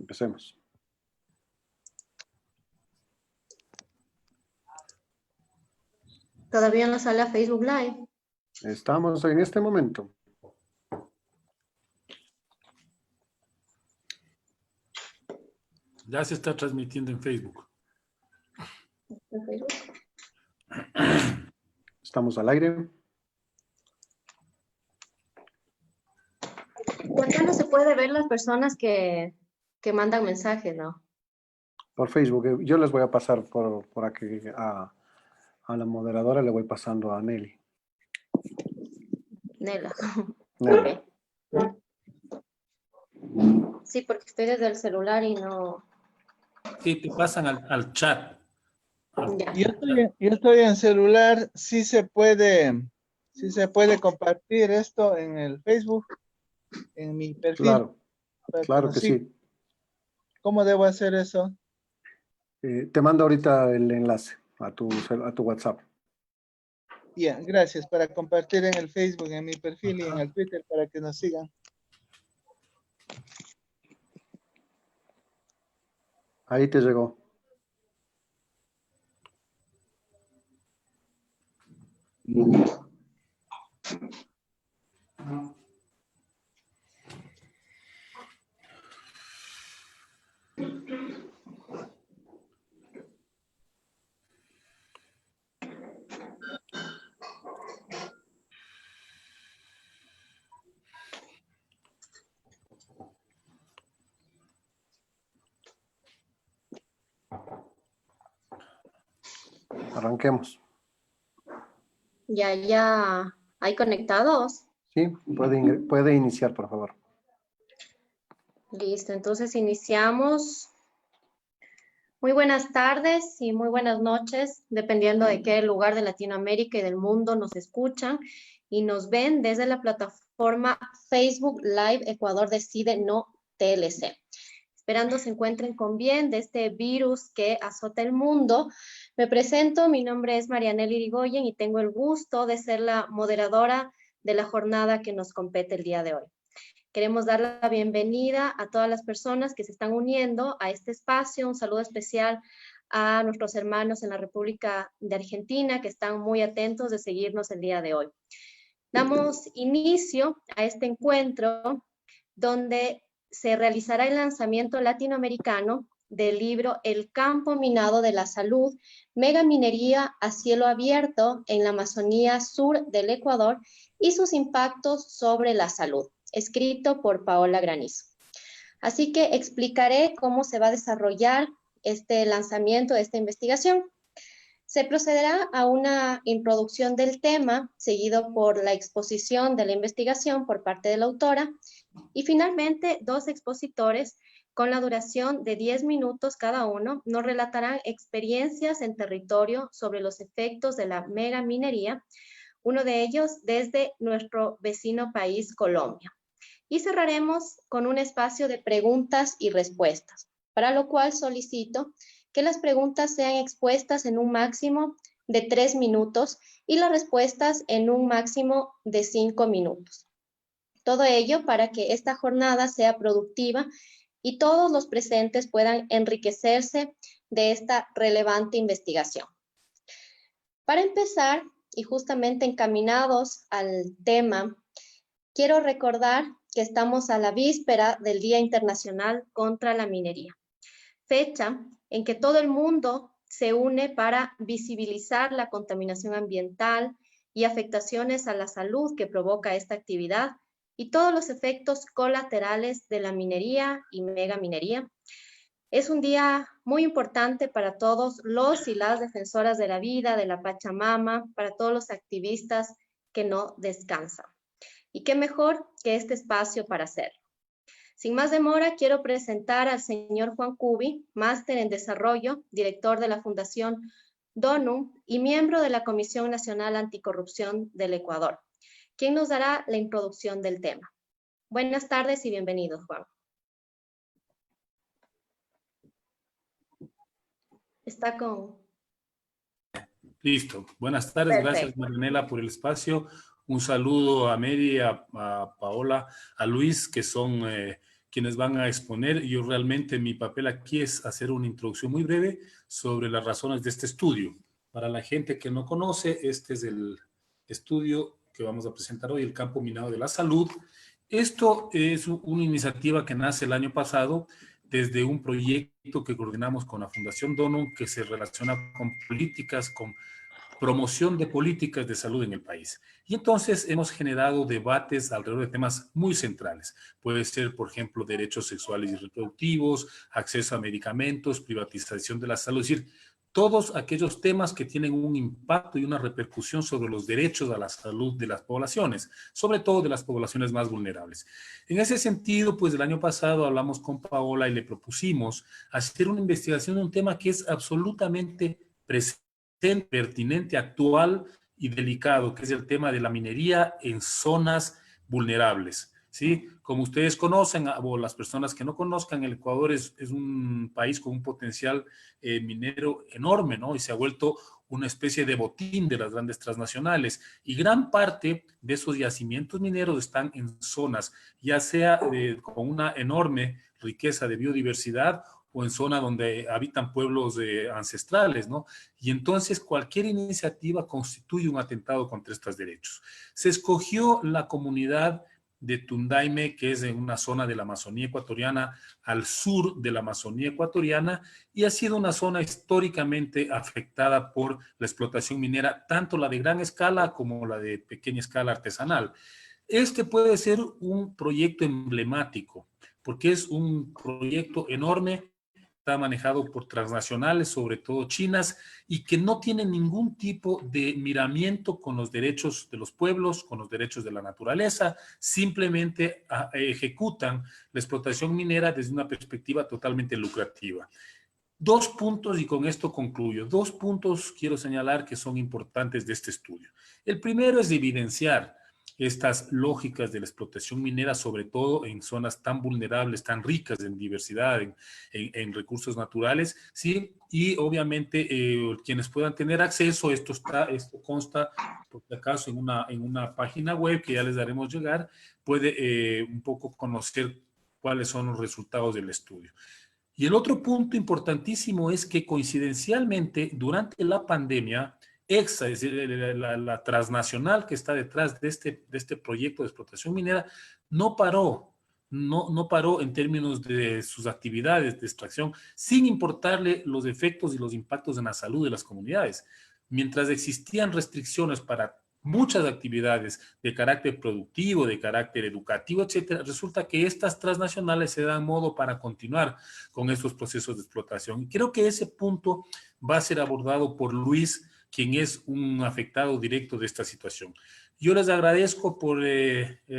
Empecemos. Todavía no sale a Facebook Live. Estamos en este momento. Ya se está transmitiendo en Facebook. ¿En Facebook? Estamos al aire. ¿Por qué no se puede ver las personas que mandan mensajes, no? Por Facebook. Yo les voy a pasar por aquí a la moderadora, le voy pasando a Nelly. Nela. Nelly. Ok. Sí, porque estoy desde el celular y no... Sí, te pasan al chat. Ya. Yo estoy en celular, sí se puede compartir esto en el Facebook, en mi perfil. Claro, para claro nos que sigan. sí. ¿Cómo debo hacer eso? Te mando ahorita el enlace a tu WhatsApp. Bien, gracias, para compartir en el Facebook, en mi perfil y en el Twitter para que nos sigan. Ahí te llegó. Arranquemos. Ya. ¿Hay conectados? Sí, puede iniciar, por favor. Listo, entonces iniciamos. Muy buenas tardes y muy buenas noches, dependiendo de qué lugar de Latinoamérica y del mundo nos escuchan y nos ven desde la plataforma Facebook Live Ecuador Decide No TLC. Esperando se encuentren con bien de este virus que azota el mundo. Me presento, mi nombre es Marianela Irigoyen y tengo el gusto de ser la moderadora de la jornada que nos compete el día de hoy. Queremos dar la bienvenida a todas las personas que se están uniendo a este espacio. Un saludo especial a nuestros hermanos en la República de Argentina que están muy atentos de seguirnos el día de hoy. Damos inicio a este encuentro donde se realizará el lanzamiento latinoamericano del libro El campo minado de la salud, megaminería a cielo abierto en la Amazonía sur del Ecuador y sus impactos sobre la salud, escrito por Paola Granizo. Así que explicaré cómo se va a desarrollar este lanzamiento de esta investigación. Se procederá a una introducción del tema, seguido por la exposición de la investigación por parte de la autora, y finalmente, dos expositores con la duración de 10 minutos cada uno nos relatarán experiencias en territorio sobre los efectos de la megaminería, uno de ellos desde nuestro vecino país, Colombia. Y cerraremos con un espacio de preguntas y respuestas, para lo cual solicito que las preguntas sean expuestas en un máximo de 3 minutos y las respuestas en un máximo de 5 minutos. Todo ello para que esta jornada sea productiva y todos los presentes puedan enriquecerse de esta relevante investigación. Para empezar, y justamente encaminados al tema, quiero recordar que estamos a la víspera del Día Internacional contra la Minería, fecha en que todo el mundo se une para visibilizar la contaminación ambiental y afectaciones a la salud que provoca esta actividad y todos los efectos colaterales de la minería y megaminería. Es un día muy importante para todos los y las defensoras de la vida, de la Pachamama, para todos los activistas que no descansan. Y qué mejor que este espacio para hacerlo. Sin más demora, quiero presentar al señor Juan Cubi, máster en desarrollo, director de la Fundación DONUM y miembro de la Comisión Nacional Anticorrupción del Ecuador, quien nos dará la introducción del tema. Buenas tardes y bienvenido, Juan. Está con... Listo. Buenas tardes. Perfecto. Gracias, Marianela, por el espacio. Un saludo a Mary, a Paola, a Luis, que son quienes van a exponer. Yo realmente mi papel aquí es hacer una introducción muy breve sobre las razones de este estudio. Para la gente que no conoce, este es el estudio que vamos a presentar hoy, el campo minado de la salud. Esto es una iniciativa que nace el año pasado desde un proyecto que coordinamos con la Fundación Dono, que se relaciona con políticas, con promoción de políticas de salud en el país. Y entonces hemos generado debates alrededor de temas muy centrales. Puede ser, por ejemplo, derechos sexuales y reproductivos, acceso a medicamentos, privatización de la salud, es decir, todos aquellos temas que tienen un impacto y una repercusión sobre los derechos a la salud de las poblaciones, sobre todo de las poblaciones más vulnerables. En ese sentido, pues el año pasado hablamos con Paola y le propusimos hacer una investigación de un tema que es absolutamente presente, pertinente, actual y delicado, que es el tema de la minería en zonas vulnerables. ¿Sí? Como ustedes conocen, o las personas que no conozcan, el Ecuador es un país con un potencial minero enorme, ¿no? Y se ha vuelto una especie de botín de las grandes transnacionales. Y gran parte de esos yacimientos mineros están en zonas, ya sea con una enorme riqueza de biodiversidad o en zonas donde habitan pueblos ancestrales, ¿no? Y entonces cualquier iniciativa constituye un atentado contra estos derechos. Se escogió la comunidad de Tundaime, que es en una zona de la Amazonía ecuatoriana, al sur de la Amazonía ecuatoriana, y ha sido una zona históricamente afectada por la explotación minera, tanto la de gran escala como la de pequeña escala artesanal. Este puede ser un proyecto emblemático, porque es un proyecto enorme, está manejado por transnacionales, sobre todo chinas, y que no tienen ningún tipo de miramiento con los derechos de los pueblos, con los derechos de la naturaleza, simplemente ejecutan la explotación minera desde una perspectiva totalmente lucrativa. Dos puntos, y con esto concluyo, dos puntos quiero señalar que son importantes de este estudio. El primero es evidenciar estas lógicas de la explotación minera, sobre todo en zonas tan vulnerables, tan ricas en diversidad, en recursos naturales, ¿sí? Y obviamente quienes puedan tener acceso, esto consta, por si acaso, en una página web que ya les daremos llegar, puede un poco conocer cuáles son los resultados del estudio. Y el otro punto importantísimo es que coincidencialmente durante la pandemia, EXA, es decir, la transnacional que está detrás de este proyecto de explotación minera, no paró en términos de sus actividades de extracción, sin importarle los efectos y los impactos en la salud de las comunidades. Mientras existían restricciones para muchas actividades de carácter productivo, de carácter educativo, etcétera, resulta que estas transnacionales se dan modo para continuar con estos procesos de explotación. Y creo que ese punto va a ser abordado por Luis, quien es un afectado directo de esta situación. Yo les agradezco por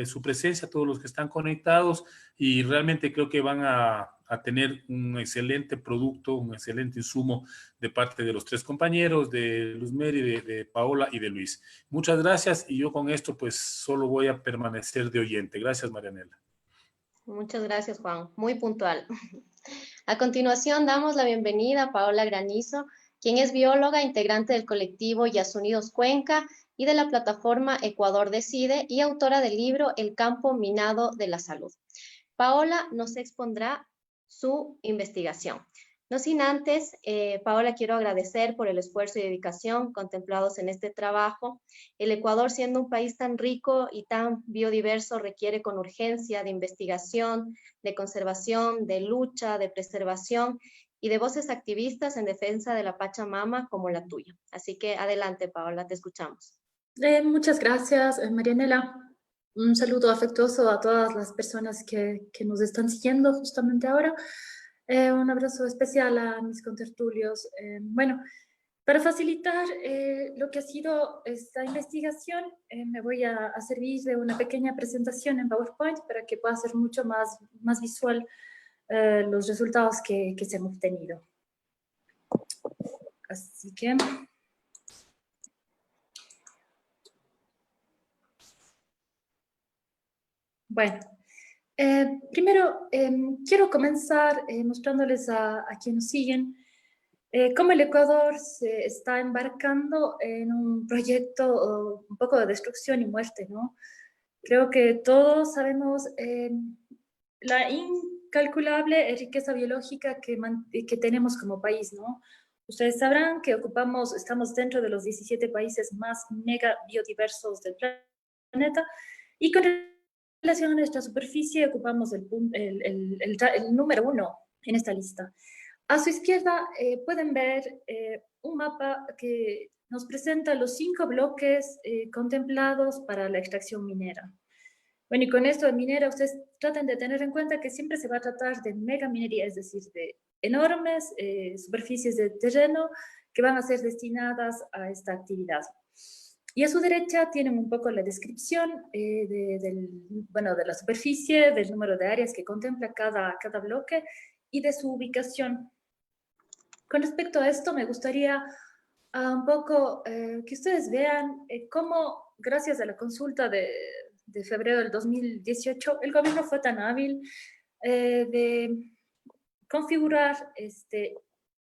su presencia, a todos los que están conectados, y realmente creo que van a tener un excelente producto, un excelente insumo de parte de los tres compañeros, de Luzmeri, de Paola y de Luis. Muchas gracias, y yo con esto pues solo voy a permanecer de oyente. Gracias, Marianela. Muchas gracias, Juan. Muy puntual. A continuación, damos la bienvenida a Paola Granizo, quien es bióloga, integrante del colectivo Yasunidos Cuenca y de la plataforma Ecuador Decide y autora del libro El campo minado de la salud. Paola nos expondrá su investigación. No sin antes, Paola, quiero agradecer por el esfuerzo y dedicación contemplados en este trabajo. El Ecuador, siendo un país tan rico y tan biodiverso, requiere con urgencia de investigación, de conservación, de lucha, de preservación y de voces activistas en defensa de la Pachamama como la tuya. Así que adelante, Paola, te escuchamos. Muchas gracias, Marianela. Un saludo afectuoso a todas las personas que nos están siguiendo justamente ahora. Un abrazo especial a mis contertulios. Bueno, para facilitar lo que ha sido esta investigación, me voy a servir de una pequeña presentación en PowerPoint para que pueda ser mucho más visual los resultados que se han obtenido. Así que... Bueno, primero quiero comenzar mostrándoles a quienes nos siguen cómo el Ecuador se está embarcando en un proyecto un poco de destrucción y muerte, ¿no? Creo que todos sabemos la incalculable riqueza biológica que tenemos como país, ¿no? Ustedes sabrán que estamos dentro de los 17 países más mega biodiversos del planeta y con relación a nuestra superficie ocupamos el número 1 en esta lista. A su izquierda pueden ver un mapa que nos presenta los 5 bloques contemplados para la extracción minera. Bueno, y con esto de minera, ustedes traten de tener en cuenta que siempre se va a tratar de mega minería, es decir, de enormes superficies de terreno que van a ser destinadas a esta actividad. Y a su derecha tienen un poco la descripción de la superficie, del número de áreas que contempla cada bloque y de su ubicación. Con respecto a esto, me gustaría un poco que ustedes vean cómo, gracias a la consulta de febrero del 2018, el gobierno fue tan hábil de configurar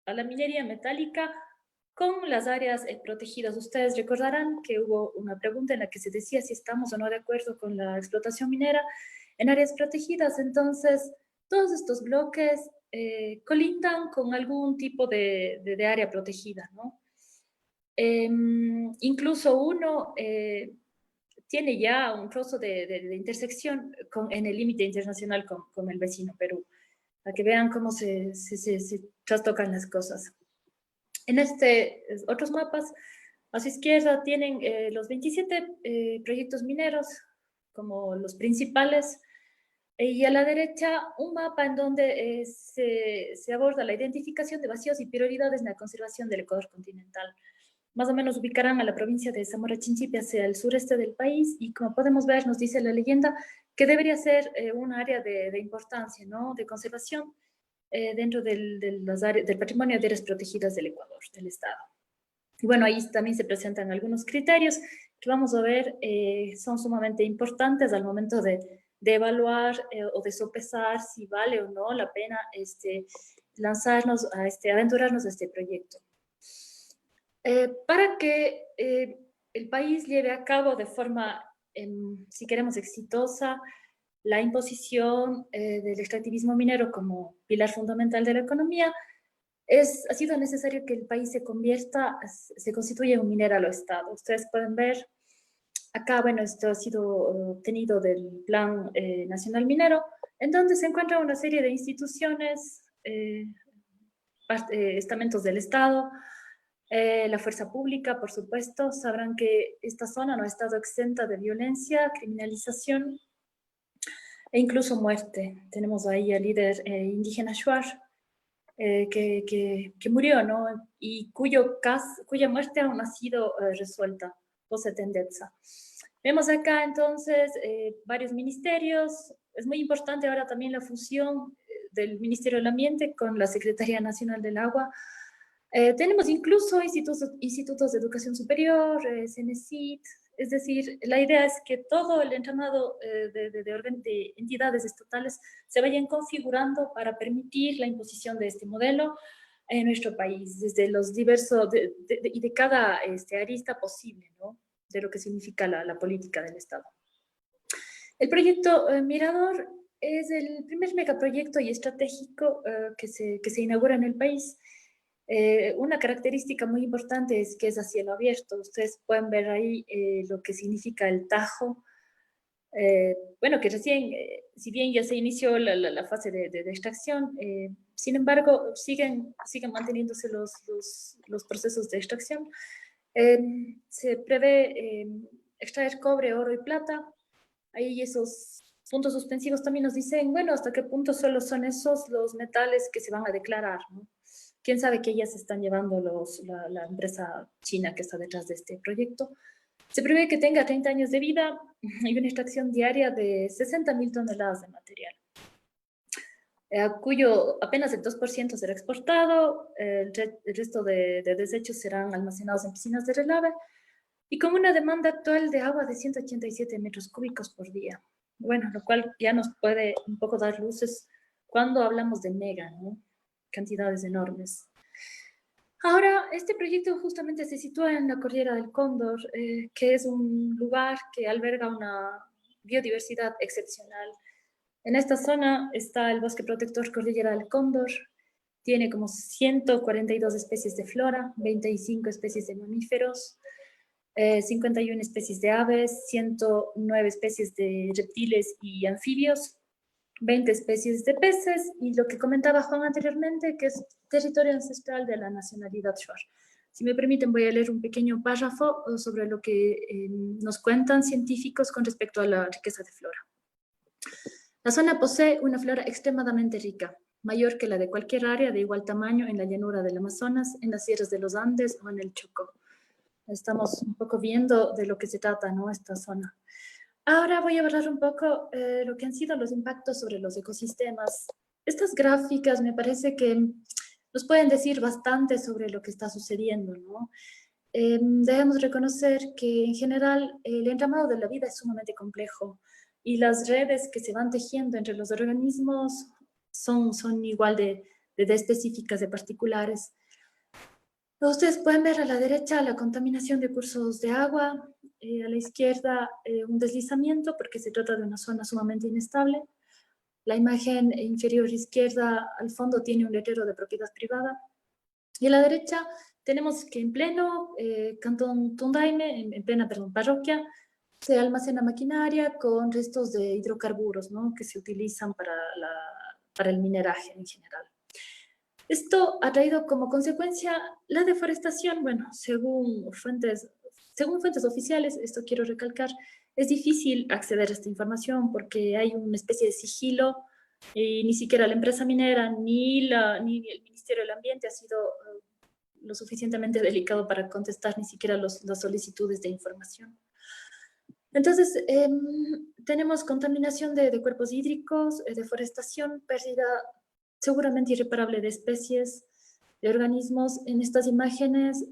a la minería metálica con las áreas protegidas. Ustedes recordarán que hubo una pregunta en la que se decía si estamos o no de acuerdo con la explotación minera en áreas protegidas. Entonces, todos estos bloques colindan con algún tipo de área protegida, ¿no? Incluso uno tiene ya un trozo de intersección en el límite internacional con el vecino Perú, para que vean cómo se trastocan las cosas. En otros mapas, a su izquierda tienen los 27 proyectos mineros como los principales, y a la derecha un mapa en donde se aborda la identificación de vacíos y prioridades en la conservación del Ecuador continental. Más o menos ubicarán a la provincia de Zamora Chinchipe hacia el sureste del país y como podemos ver, nos dice la leyenda que debería ser un área de importancia, ¿no? De conservación dentro del patrimonio de áreas protegidas del Ecuador, del Estado. Y bueno, ahí también se presentan algunos criterios que vamos a ver, son sumamente importantes al momento de evaluar o de sopesar si vale o no la pena lanzarnos aventurarnos a este proyecto. Para que el país lleve a cabo de forma, si queremos, exitosa, la imposición del extractivismo minero como pilar fundamental de la economía, ha sido necesario que el país se constituya un minéralo Estado. Ustedes pueden ver acá, bueno, esto ha sido obtenido del Plan Nacional Minero, en donde se encuentra una serie de instituciones, estamentos del Estado, la fuerza pública, por supuesto. Sabrán que esta zona no ha estado exenta de violencia, criminalización e incluso muerte. Tenemos ahí al líder indígena Shuar, que murió, ¿no? Y cuya muerte aún no ha sido resuelta, pose tendenza. Vemos acá entonces varios ministerios. Es muy importante ahora también la fusión del Ministerio del Ambiente con la Secretaría Nacional del Agua. Tenemos incluso institutos de educación superior, CENESID, es decir, la idea es que todo el entramado de entidades estatales se vayan configurando para permitir la imposición de este modelo en nuestro país, desde los diversos, y de cada arista posible, ¿no? De lo que significa la política del Estado. El proyecto Mirador es el primer megaproyecto y estratégico que se inaugura en el país. Una característica muy importante es que es a cielo abierto. Ustedes pueden ver ahí lo que significa el Tajo. Bueno, que recién, si bien ya se inició la fase de extracción, sin embargo, siguen manteniéndose los procesos de extracción. Se prevé extraer cobre, oro y plata. Ahí esos puntos suspensivos también nos dicen, bueno, hasta qué punto solo son esos los metales que se van a declarar, ¿no? Quién sabe que ya se están llevando la empresa china que está detrás de este proyecto. Se prevé que tenga 30 años de vida y una extracción diaria de 60.000 toneladas de material, cuyo apenas el 2% será exportado, el resto de desechos serán almacenados en piscinas de relave y con una demanda actual de agua de 187 metros cúbicos por día. Bueno, lo cual ya nos puede un poco dar luces cuando hablamos de mega, ¿no? Cantidades enormes. Ahora, este proyecto justamente se sitúa en la Cordillera del Cóndor, que es un lugar que alberga una biodiversidad excepcional. En esta zona está el Bosque Protector Cordillera del Cóndor. Tiene como 142 especies de flora, 25 especies de mamíferos, 51 especies de aves, 109 especies de reptiles y anfibios, 20 especies de peces y lo que comentaba Juan anteriormente, que es territorio ancestral de la nacionalidad Shuar. Si me permiten, voy a leer un pequeño párrafo sobre lo que nos cuentan científicos con respecto a la riqueza de flora. La zona posee una flora extremadamente rica, mayor que la de cualquier área de igual tamaño en la llanura del Amazonas, en las sierras de los Andes o en el Chocó. Estamos un poco viendo de lo que se trata, ¿no?, esta zona. Ahora voy a hablar un poco lo que han sido los impactos sobre los ecosistemas. Estas gráficas me parece que nos pueden decir bastante sobre lo que está sucediendo, ¿no? Debemos reconocer que en general el entramado de la vida es sumamente complejo y las redes que se van tejiendo entre los organismos son igual de específicas, de particulares. Ustedes pueden ver a la derecha la contaminación de cursos de agua, a la izquierda un deslizamiento porque se trata de una zona sumamente inestable. La imagen inferior izquierda al fondo tiene un letrero de propiedad privada. Y a la derecha tenemos que en pleno Cantón Tundaime, en plena parroquia, se almacena maquinaria con restos de hidrocarburos, ¿no?, que se utilizan para el mineraje en general. Esto ha traído como consecuencia la deforestación. Bueno, según fuentes oficiales, esto quiero recalcar, es difícil acceder a esta información porque hay una especie de sigilo y ni siquiera la empresa minera ni el Ministerio del Ambiente ha sido lo suficientemente delicado para contestar ni siquiera las solicitudes de información. Entonces, tenemos contaminación de cuerpos hídricos, deforestación, pérdida seguramente irreparable de especies, de organismos. En estas imágenes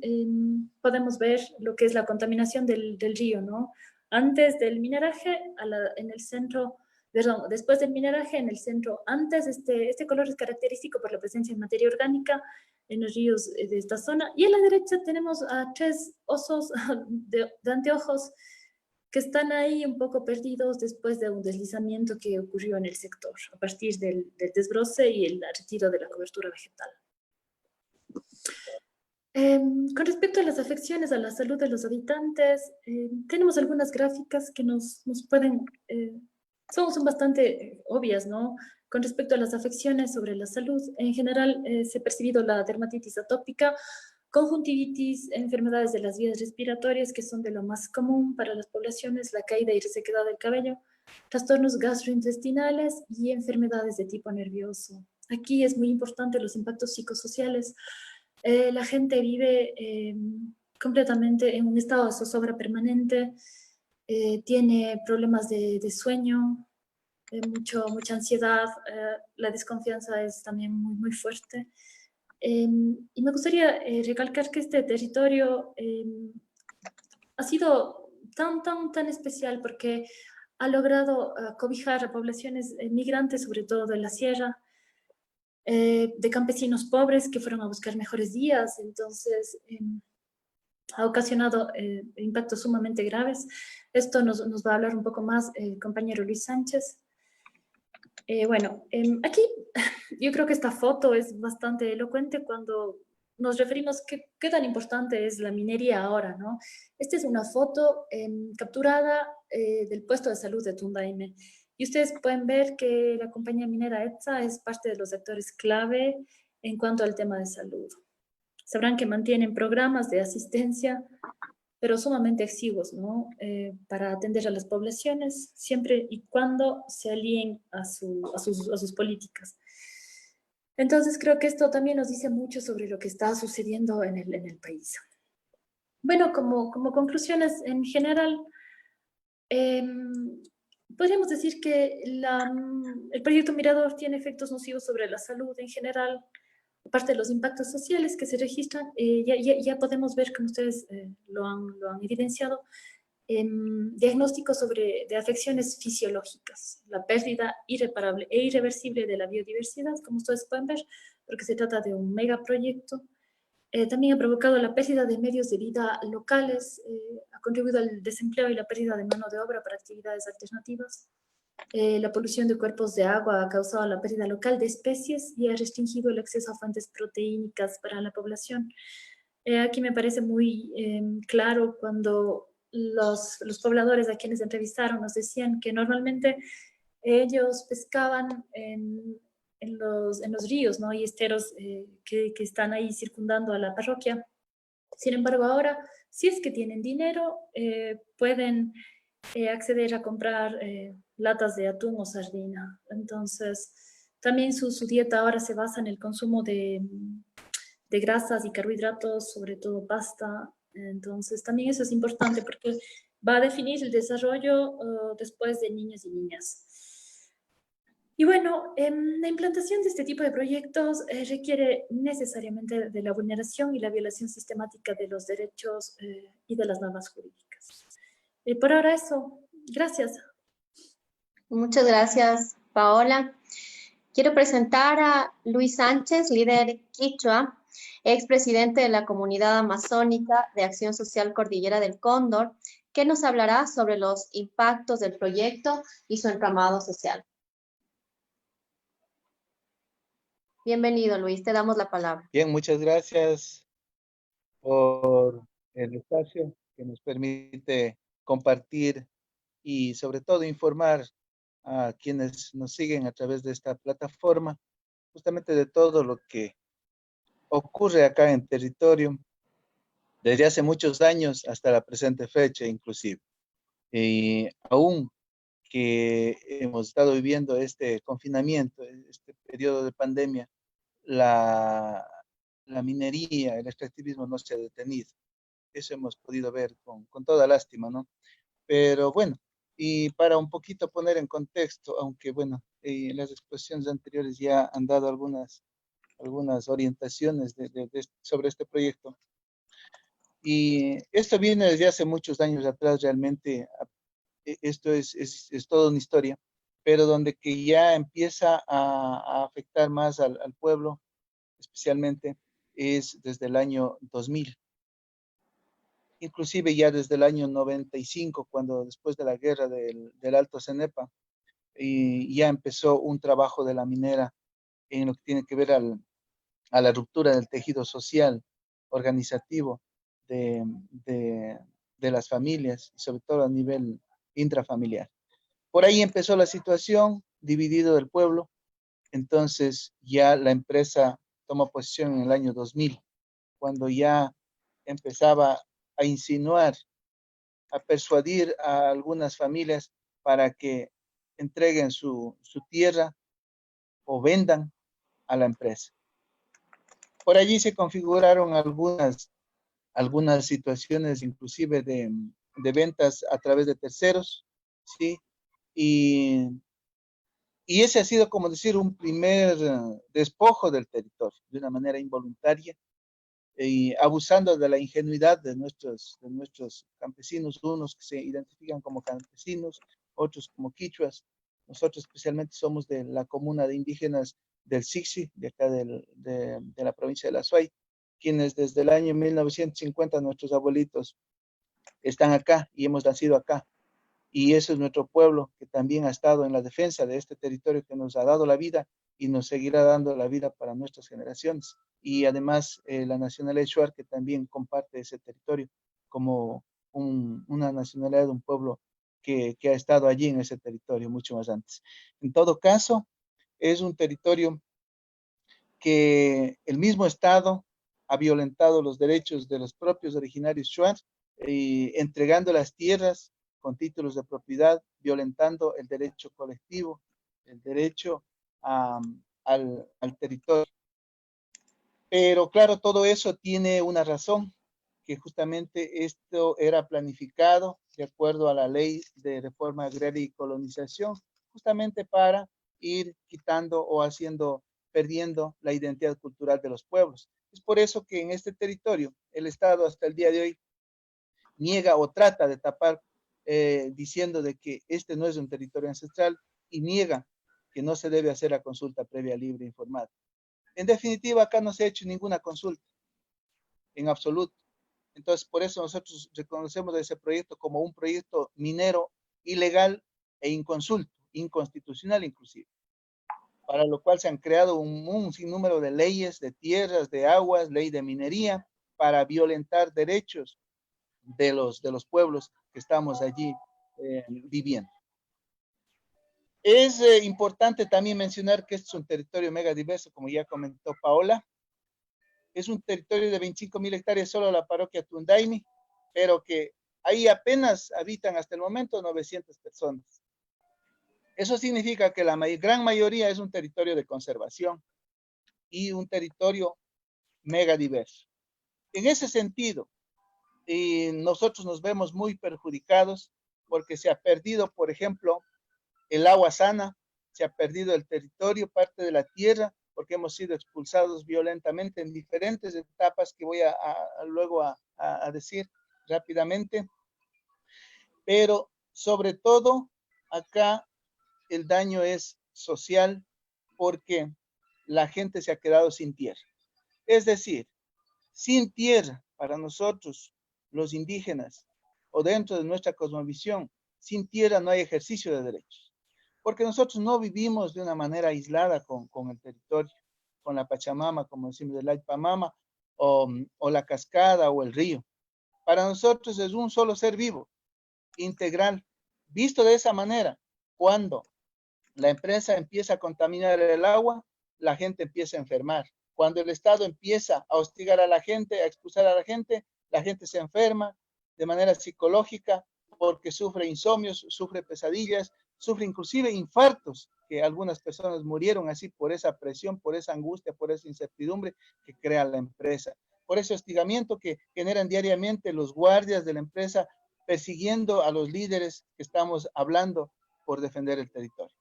podemos ver lo que es la contaminación del río, ¿no? Antes del mineraje, en el centro, perdón, después del mineraje, en el centro, antes, este color es característico por la presencia de materia orgánica en los ríos de esta zona. Y a la derecha tenemos a 3 osos de anteojos que están ahí un poco perdidos después de un deslizamiento que ocurrió en el sector, a partir del desbroce y el retiro de la cobertura vegetal. Con respecto a las afecciones a la salud de los habitantes, tenemos algunas gráficas que nos pueden, son bastante obvias, ¿no? Con respecto a las afecciones sobre la salud, en general se ha percibido la dermatitis atópica, conjuntivitis, enfermedades de las vías respiratorias, que son de lo más común para las poblaciones, la caída y resequedad del cabello, trastornos gastrointestinales y enfermedades de tipo nervioso. Aquí es muy importante los impactos psicosociales. La gente vive completamente en un estado de zozobra permanente, tiene problemas de sueño, mucha ansiedad, la desconfianza es también muy fuerte. Y me gustaría recalcar que este territorio ha sido tan especial porque ha logrado cobijar a poblaciones migrantes, sobre todo de la sierra, de campesinos pobres que fueron a buscar mejores días. Entonces, ha ocasionado impactos sumamente graves. Esto nos va a hablar un poco más el compañero Luis Sánchez. Bueno, aquí yo creo que esta foto es bastante elocuente cuando nos referimos a qué tan importante es la minería ahora, ¿no? Esta es una foto capturada del puesto de salud de Tundaime. Y ustedes pueden ver que la compañía minera ETSA es parte de los actores clave en cuanto al tema de salud. Sabrán que mantienen programas de asistencia, pero sumamente exiguos, ¿no? Para atender a las poblaciones, siempre y cuando se alíen a sus políticas. Entonces, creo que esto también nos dice mucho sobre lo que está sucediendo en el país. Bueno, como conclusiones en general, podríamos decir que el proyecto Mirador tiene efectos nocivos sobre la salud en general. Aparte de los impactos sociales que se registran, ya podemos ver, como ustedes lo han evidenciado, diagnósticos de afecciones fisiológicas, la pérdida irreparable e irreversible de la biodiversidad, como ustedes pueden ver, porque se trata de un megaproyecto. También ha provocado la pérdida de medios de vida locales, ha contribuido al desempleo y la pérdida de mano de obra para actividades alternativas. La polución de cuerpos de agua ha causado la pérdida local de especies y ha restringido el acceso a fuentes proteínicas para la población. Aquí me parece muy claro cuando los pobladores a quienes entrevistaron nos decían que normalmente ellos pescaban en los ríos, ¿no? Y esteros que están ahí circundando a la parroquia. Sin embargo, ahora, si es que tienen dinero, pueden acceder a comprar latas de atún o sardina. Entonces, también su dieta ahora se basa en el consumo de grasas y carbohidratos, sobre todo pasta. Entonces, también eso es importante porque va a definir el desarrollo después de niños y niñas. Y bueno, la implantación de este tipo de proyectos requiere necesariamente de la vulneración y la violación sistemática de los derechos y de las normas jurídicas. Por ahora eso. Gracias. Muchas gracias, Paola. Quiero presentar a Luis Sánchez, líder quichua, expresidente de la Comunidad Amazónica de Acción Social Cordillera del Cóndor, que nos hablará sobre los impactos del proyecto y su entramado social. Bienvenido, Luis, te damos la palabra. Bien, muchas gracias por el espacio que nos permite compartir y sobre todo informar a quienes nos siguen a través de esta plataforma, justamente de todo lo que ocurre acá en territorio desde hace muchos años hasta la presente fecha inclusive. Y aún que hemos estado viviendo este confinamiento, este periodo de pandemia, la minería, el extractivismo no se ha detenido. Eso hemos podido ver con toda lástima, ¿no? Pero bueno, y para un poquito poner en contexto, aunque bueno, las exposiciones anteriores ya han dado algunas orientaciones sobre este proyecto. Y esto viene desde hace muchos años atrás, realmente. Esto es toda una historia, pero donde que ya empieza a afectar más al pueblo, especialmente, es desde el año 2000. Inclusive ya desde el año 95, cuando después de la guerra del Alto Cenepa, y ya empezó un trabajo de la minera en lo que tiene que ver a la ruptura del tejido social, organizativo de las familias, y sobre todo a nivel intrafamiliar. Por ahí empezó la situación, dividido del pueblo. Entonces ya la empresa toma posición en el año 2000, cuando ya empezaba a insinuar, a persuadir a algunas familias para que entreguen su tierra o vendan a la empresa. Por allí se configuraron algunas situaciones, inclusive de ventas a través de terceros, ¿sí? Y ese ha sido, como decir, un primer despojo del territorio, de una manera involuntaria, y abusando de la ingenuidad de nuestros campesinos, unos que se identifican como campesinos, otros como quichuas. Nosotros especialmente somos de la comuna de indígenas del Sixi, de acá de la provincia de La Suay, quienes desde el año 1950, nuestros abuelitos están acá y hemos nacido acá. Y ese es nuestro pueblo, que también ha estado en la defensa de este territorio, que nos ha dado la vida y nos seguirá dando la vida para nuestras generaciones. Y además la nacionalidad Shuar, que también comparte ese territorio como una nacionalidad de un pueblo que ha estado allí en ese territorio mucho más antes. En todo caso, es un territorio que el mismo Estado ha violentado los derechos de los propios originarios Shuar, entregando las tierras con títulos de propiedad, violentando el derecho colectivo, el derecho al territorio. Pero claro, todo eso tiene una razón, que justamente esto era planificado de acuerdo a la ley de reforma agraria y colonización, justamente para ir quitando o perdiendo la identidad cultural de los pueblos. Es por eso que en este territorio el Estado hasta el día de hoy niega o trata de tapar diciendo de que este no es un territorio ancestral, y niega que no se debe hacer la consulta previa, libre e informada. En definitiva, acá no se ha hecho ninguna consulta, en absoluto. Entonces, por eso nosotros reconocemos ese proyecto como un proyecto minero ilegal e inconsulto, inconstitucional inclusive, para lo cual se han creado un sinnúmero de leyes de tierras, de aguas, ley de minería, para violentar derechos de los pueblos que estamos allí viviendo. Es importante también mencionar que este es un territorio mega diverso, como ya comentó Paola. Es un territorio de 25.000 hectáreas solo la parroquia Tundaimi, pero que ahí apenas habitan hasta el momento 900 personas. Eso significa que la gran mayoría es un territorio de conservación y un territorio mega diverso. En ese sentido, nosotros nos vemos muy perjudicados porque se ha perdido, por ejemplo, el agua sana, se ha perdido el territorio, parte de la tierra, porque hemos sido expulsados violentamente en diferentes etapas que voy luego a decir rápidamente. Pero sobre todo, acá el daño es social porque la gente se ha quedado sin tierra. Es decir, sin tierra para nosotros, los indígenas, o dentro de nuestra cosmovisión, sin tierra no hay ejercicio de derechos. Porque nosotros no vivimos de una manera aislada con el territorio, con la Pachamama, como decimos, el Aypamama, o la cascada o el río. Para nosotros es un solo ser vivo, integral. Visto de esa manera, cuando la empresa empieza a contaminar el agua, la gente empieza a enfermar. Cuando el Estado empieza a hostigar a la gente, a expulsar a la gente se enferma de manera psicológica porque sufre insomnios, sufre pesadillas, sufre inclusive infartos, que algunas personas murieron así por esa presión, por esa angustia, por esa incertidumbre que crea la empresa. Por ese hostigamiento que generan diariamente los guardias de la empresa persiguiendo a los líderes que estamos hablando por defender el territorio.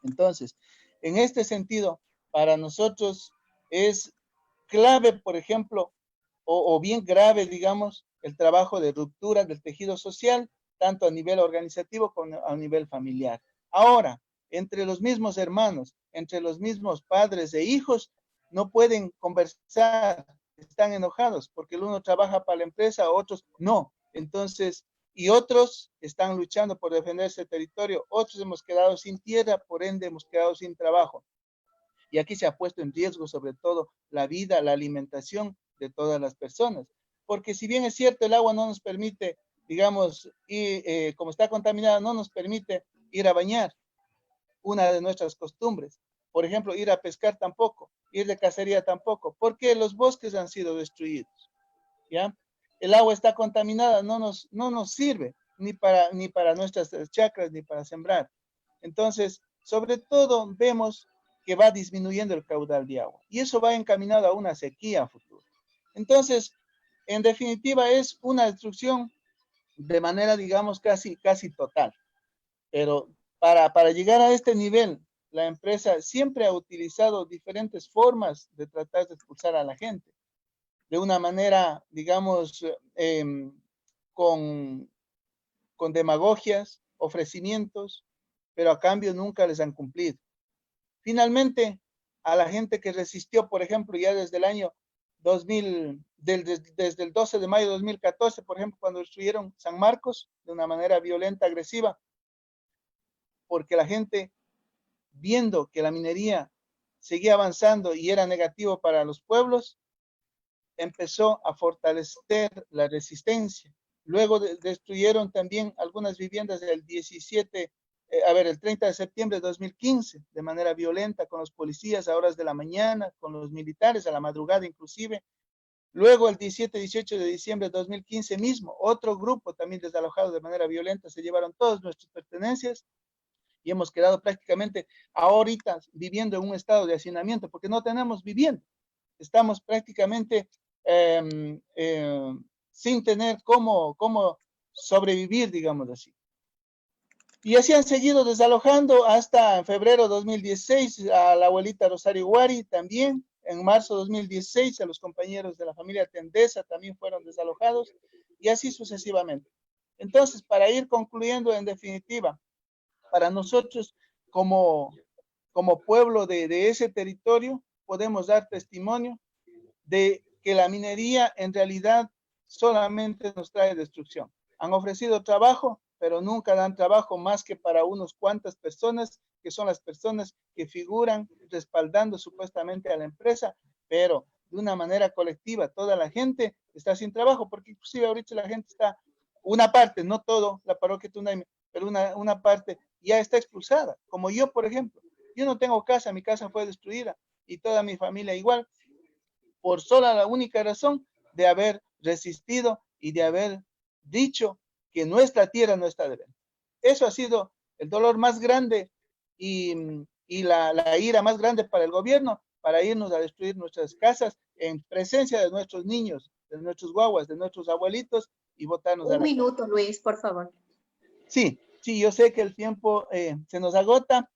Entonces, en este sentido, para nosotros es clave, por ejemplo, o bien grave, digamos, el trabajo de ruptura del tejido social, tanto a nivel organizativo como a nivel familiar. Ahora, entre los mismos hermanos, entre los mismos padres e hijos, no pueden conversar, están enojados, porque el uno trabaja para la empresa, otros no. Entonces, y otros están luchando por defender ese territorio, otros hemos quedado sin tierra, por ende hemos quedado sin trabajo. Y aquí se ha puesto en riesgo sobre todo la vida, la alimentación de todas las personas. Porque si bien es cierto, el agua no nos permite, digamos, como está contaminada, no nos permite ir a bañar, una de nuestras costumbres. Por ejemplo, ir a pescar tampoco, ir de cacería tampoco, porque los bosques han sido destruidos, ¿ya? El agua está contaminada, no nos sirve ni para nuestras chacras, ni para sembrar. Entonces, sobre todo, vemos que va disminuyendo el caudal de agua, y eso va encaminado a una sequía a futuro. Entonces, en definitiva, es una destrucción de manera, digamos, casi total. Pero para llegar a este nivel, la empresa siempre ha utilizado diferentes formas de tratar de expulsar a la gente. De una manera, digamos, con demagogias, ofrecimientos, pero a cambio nunca les han cumplido. Finalmente, a la gente que resistió, por ejemplo, ya desde el año 2000, desde el 12 de mayo de 2014, por ejemplo, cuando destruyeron San Marcos de una manera violenta, agresiva, porque la gente, viendo que la minería seguía avanzando y era negativo para los pueblos, empezó a fortalecer la resistencia. Luego destruyeron también algunas viviendas del 30 de septiembre de 2015, de manera violenta, con los policías a horas de la mañana, con los militares a la madrugada inclusive. Luego el 17 y 18 de diciembre de 2015 mismo, otro grupo también desalojado de manera violenta, se llevaron todas nuestras pertenencias y hemos quedado prácticamente ahorita viviendo en un estado de hacinamiento porque no tenemos vivienda. Estamos prácticamente sin tener cómo sobrevivir, digamos así. Y así han seguido desalojando hasta en febrero de 2016 a la abuelita Rosario Guari también. En marzo de 2016 a los compañeros de la familia Tendesa también fueron desalojados y así sucesivamente. Entonces, para ir concluyendo en definitiva, para nosotros como pueblo de ese territorio podemos dar testimonio de que la minería en realidad solamente nos trae destrucción. Han ofrecido trabajo, pero nunca dan trabajo más que para unos cuantas personas, que son las personas que figuran respaldando supuestamente a la empresa, pero de una manera colectiva, toda la gente está sin trabajo, porque inclusive ahorita la gente está, una parte, no todo, la parroquia Tunaime, pero una parte ya está expulsada, como yo, por ejemplo. Yo no tengo casa, mi casa fue destruida y toda mi familia igual, por sola la única razón de haber resistido y de haber dicho que nuestra tierra no está de venta. Eso ha sido el dolor más grande y la ira más grande para el gobierno, para irnos a destruir nuestras casas en presencia de nuestros niños, de nuestros guaguas, de nuestros abuelitos y botarnos a Un la minuto, calle. Luis, por favor. Sí, sí, yo sé que el tiempo se nos agota,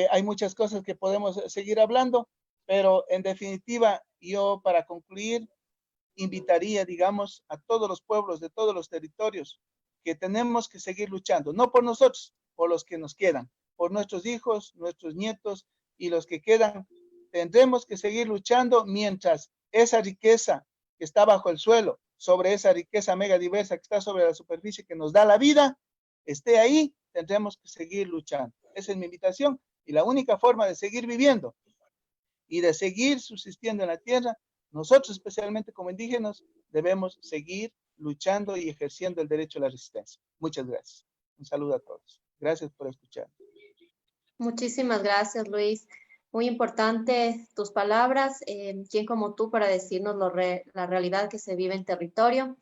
hay muchas cosas que podemos seguir hablando, pero en definitiva, yo para concluir, invitaría, digamos, a todos los pueblos de todos los territorios que tenemos que seguir luchando, no por nosotros, por los que nos quedan, por nuestros hijos, nuestros nietos y los que quedan. Tendremos que seguir luchando mientras esa riqueza que está bajo el suelo, sobre esa riqueza mega diversa que está sobre la superficie que nos da la vida, esté ahí, tendremos que seguir luchando. Esa es mi invitación y la única forma de seguir viviendo y de seguir subsistiendo en la tierra, nosotros especialmente como indígenas debemos seguir luchando y ejerciendo el derecho a la resistencia. Muchas gracias. Un saludo a todos. Gracias por escuchar. Muchísimas gracias, Luis. Muy importante tus palabras. ¿Quién como tú para decirnos la realidad que se vive en territorio?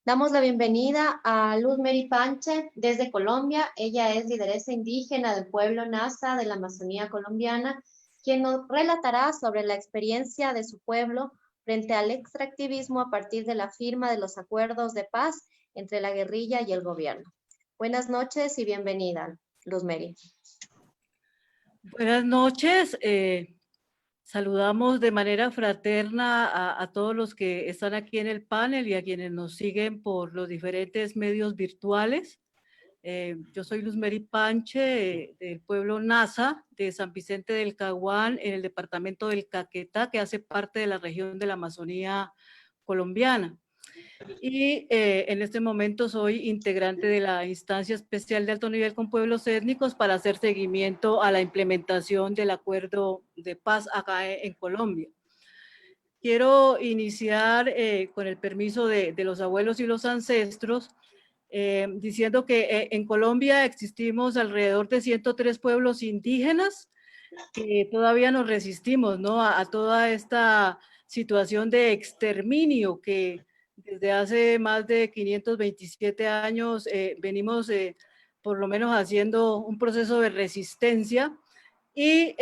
Damos la bienvenida a Luz Mary Panche desde Colombia. Ella es lideresa indígena del pueblo Nasa de la Amazonía colombiana, quien nos relatará sobre la experiencia de su pueblo frente al extractivismo a partir de la firma de los acuerdos de paz entre la guerrilla y el gobierno. Buenas noches y bienvenida, Luz Mary. Buenas noches. Saludamos de manera fraterna a todos los que están aquí en el panel y a quienes nos siguen por los diferentes medios virtuales. Yo soy Luz Mary Panche, del pueblo Nasa, de San Vicente del Caguán, en el departamento del Caquetá, que hace parte de la región de la Amazonía colombiana. Y en este momento soy integrante de la instancia especial de alto nivel con pueblos étnicos para hacer seguimiento a la implementación del acuerdo de paz acá en Colombia. Quiero iniciar con el permiso de los abuelos y los ancestros, diciendo que en Colombia existimos alrededor de 103 pueblos indígenas que todavía nos resistimos, ¿no? a toda esta situación de exterminio que desde hace más de 527 años venimos por lo menos haciendo un proceso de resistencia y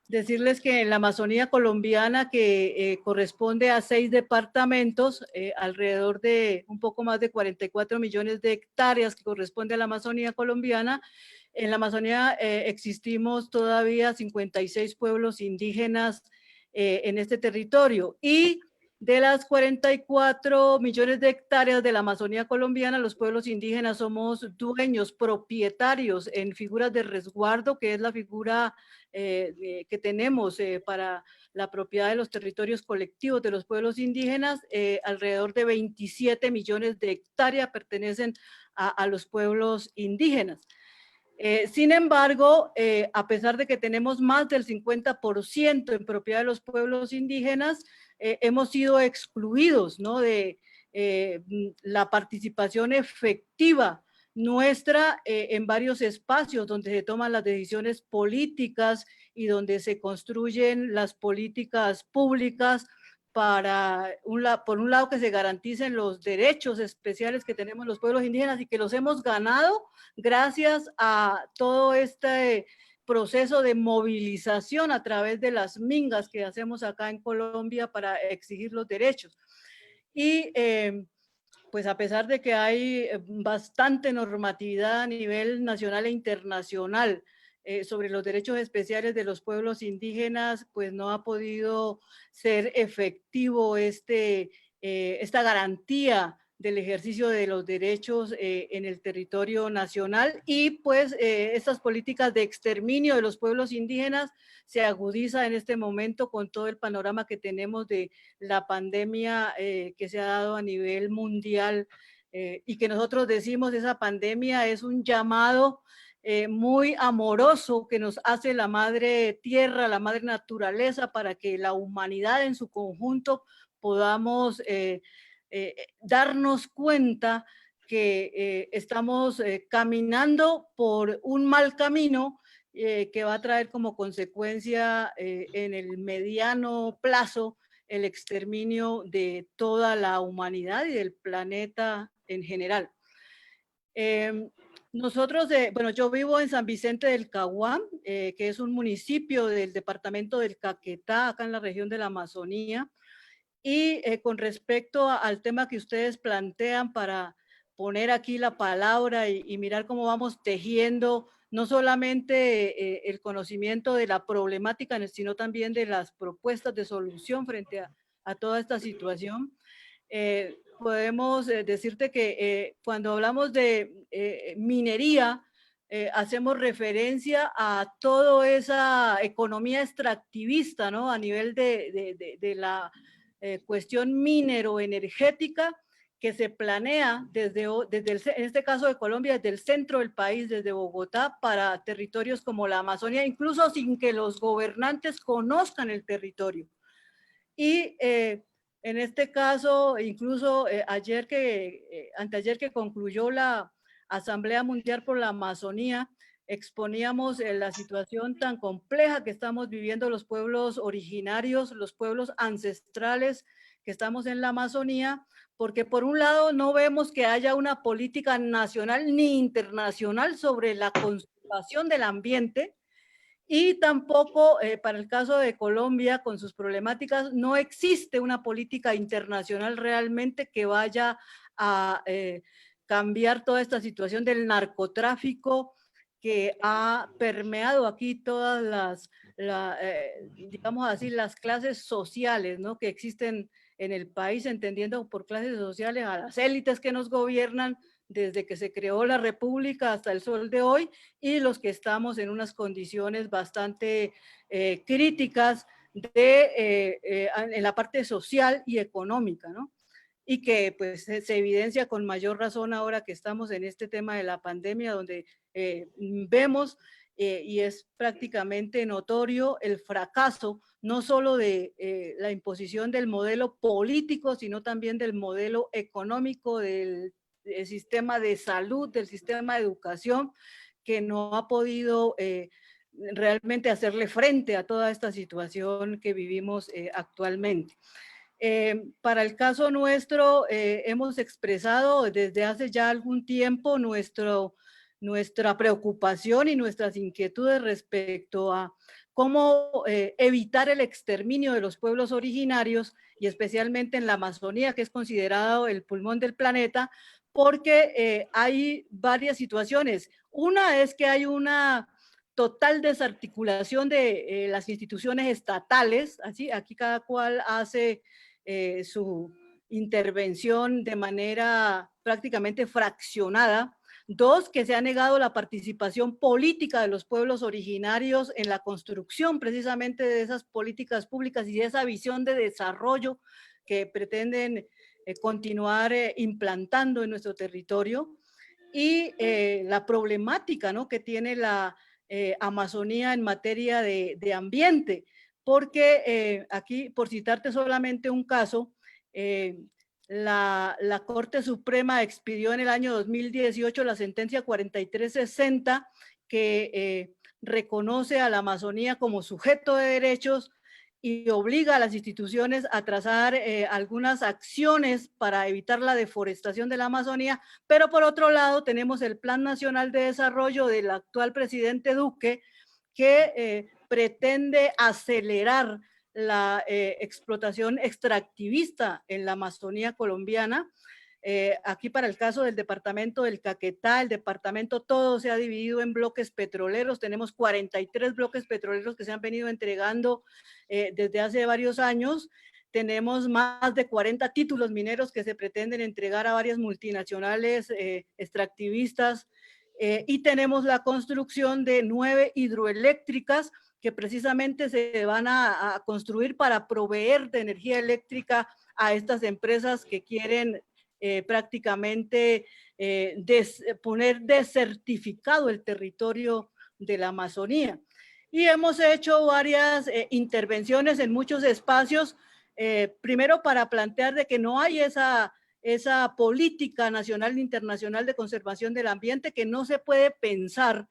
decirles que en la Amazonía colombiana, que corresponde a 6 departamentos, alrededor de un poco más de 44 millones de hectáreas que corresponde a la Amazonía colombiana, en la Amazonía existimos todavía 56 pueblos indígenas en este territorio y de las 44 millones de hectáreas de la Amazonía colombiana, los pueblos indígenas somos dueños, propietarios en figuras de resguardo, que es la figura que tenemos para la propiedad de los territorios colectivos de los pueblos indígenas. Alrededor de 27 millones de hectáreas pertenecen a los pueblos indígenas. Sin embargo, a pesar de que tenemos más del 50% en propiedad de los pueblos indígenas, hemos sido excluidos, ¿no? de la participación efectiva nuestra en varios espacios donde se toman las decisiones políticas y donde se construyen las políticas públicas para, por un lado, que se garanticen los derechos especiales que tenemos los pueblos indígenas y que los hemos ganado gracias a todo este proceso de movilización a través de las mingas que hacemos acá en Colombia para exigir los derechos. Y pues a pesar de que hay bastante normatividad a nivel nacional e internacional sobre los derechos especiales de los pueblos indígenas, pues no ha podido ser efectivo esta garantía del ejercicio de los derechos en el territorio nacional y pues estas políticas de exterminio de los pueblos indígenas se agudiza en este momento con todo el panorama que tenemos de la pandemia que se ha dado a nivel mundial y que nosotros decimos esa pandemia es un llamado muy amoroso que nos hace la madre tierra, la madre naturaleza, para que la humanidad en su conjunto podamos darnos cuenta que estamos caminando por un mal camino que va a traer como consecuencia en el mediano plazo el exterminio de toda la humanidad y del planeta en general. Nosotros, bueno, yo vivo en San Vicente del Caguán, que es un municipio del departamento del Caquetá, acá en la región de la Amazonía. Y con respecto al tema que ustedes plantean para poner aquí la palabra y mirar cómo vamos tejiendo no solamente el conocimiento de la problemática, sino también de las propuestas de solución frente a toda esta situación. Podemos decirte que cuando hablamos de minería, hacemos referencia a toda esa economía extractivista, ¿no? A nivel de la cuestión minero-energética que se planea en este caso de Colombia, desde el centro del país, desde Bogotá, para territorios como la Amazonía, incluso sin que los gobernantes conozcan el territorio. Y en este caso, incluso anteayer que concluyó la Asamblea Mundial por la Amazonía, exponíamos la situación tan compleja que estamos viviendo los pueblos originarios, los pueblos ancestrales que estamos en la Amazonía, porque por un lado no vemos que haya una política nacional ni internacional sobre la conservación del ambiente, y tampoco para el caso de Colombia con sus problemáticas no existe una política internacional realmente que vaya a cambiar toda esta situación del narcotráfico que ha permeado aquí todas digamos así, las clases sociales, ¿no? Que existen en el país, entendiendo por clases sociales a las élites que nos gobiernan desde que se creó la República hasta el sol de hoy, y los que estamos en unas condiciones bastante críticas en la parte social y económica, ¿no? Y que pues se evidencia con mayor razón ahora que estamos en este tema de la pandemia, donde vemos y es prácticamente notorio el fracaso no solo de la imposición del modelo político, sino también del modelo económico, del sistema de salud, del sistema de educación, que no ha podido realmente hacerle frente a toda esta situación que vivimos actualmente. Para el caso nuestro, hemos expresado desde hace ya algún tiempo nuestra preocupación y nuestras inquietudes respecto a cómo evitar el exterminio de los pueblos originarios, y especialmente en la Amazonía, que es considerado el pulmón del planeta, porque hay varias situaciones. Una es que hay una total desarticulación de las instituciones estatales, así aquí cada cual hace su intervención de manera prácticamente fraccionada. Dos, que se ha negado la participación política de los pueblos originarios en la construcción precisamente de esas políticas públicas y de esa visión de desarrollo que pretenden continuar implantando en nuestro territorio. Y la problemática, ¿no?, que tiene la Amazonía en materia de ambiente, porque aquí, por citarte solamente un caso, la Corte Suprema expidió en el año 2018 la sentencia 4360 que reconoce a la Amazonía como sujeto de derechos y obliga a las instituciones a trazar algunas acciones para evitar la deforestación de la Amazonía, pero por otro lado tenemos el Plan Nacional de Desarrollo del actual presidente Duque, que pretende acelerar la explotación extractivista en la Amazonía colombiana. Aquí para el caso del departamento del Caquetá, el departamento todo se ha dividido en bloques petroleros. Tenemos 43 bloques petroleros que se han venido entregando desde hace varios años. Tenemos más de 40 títulos mineros que se pretenden entregar a varias multinacionales extractivistas y tenemos la construcción de 9 hidroeléctricas que precisamente se van a construir para proveer de energía eléctrica a estas empresas que quieren prácticamente poner desertificado el territorio de la Amazonía. Y hemos hecho varias intervenciones en muchos espacios, primero para plantear de que no hay esa política nacional e internacional de conservación del ambiente, que no se puede pensar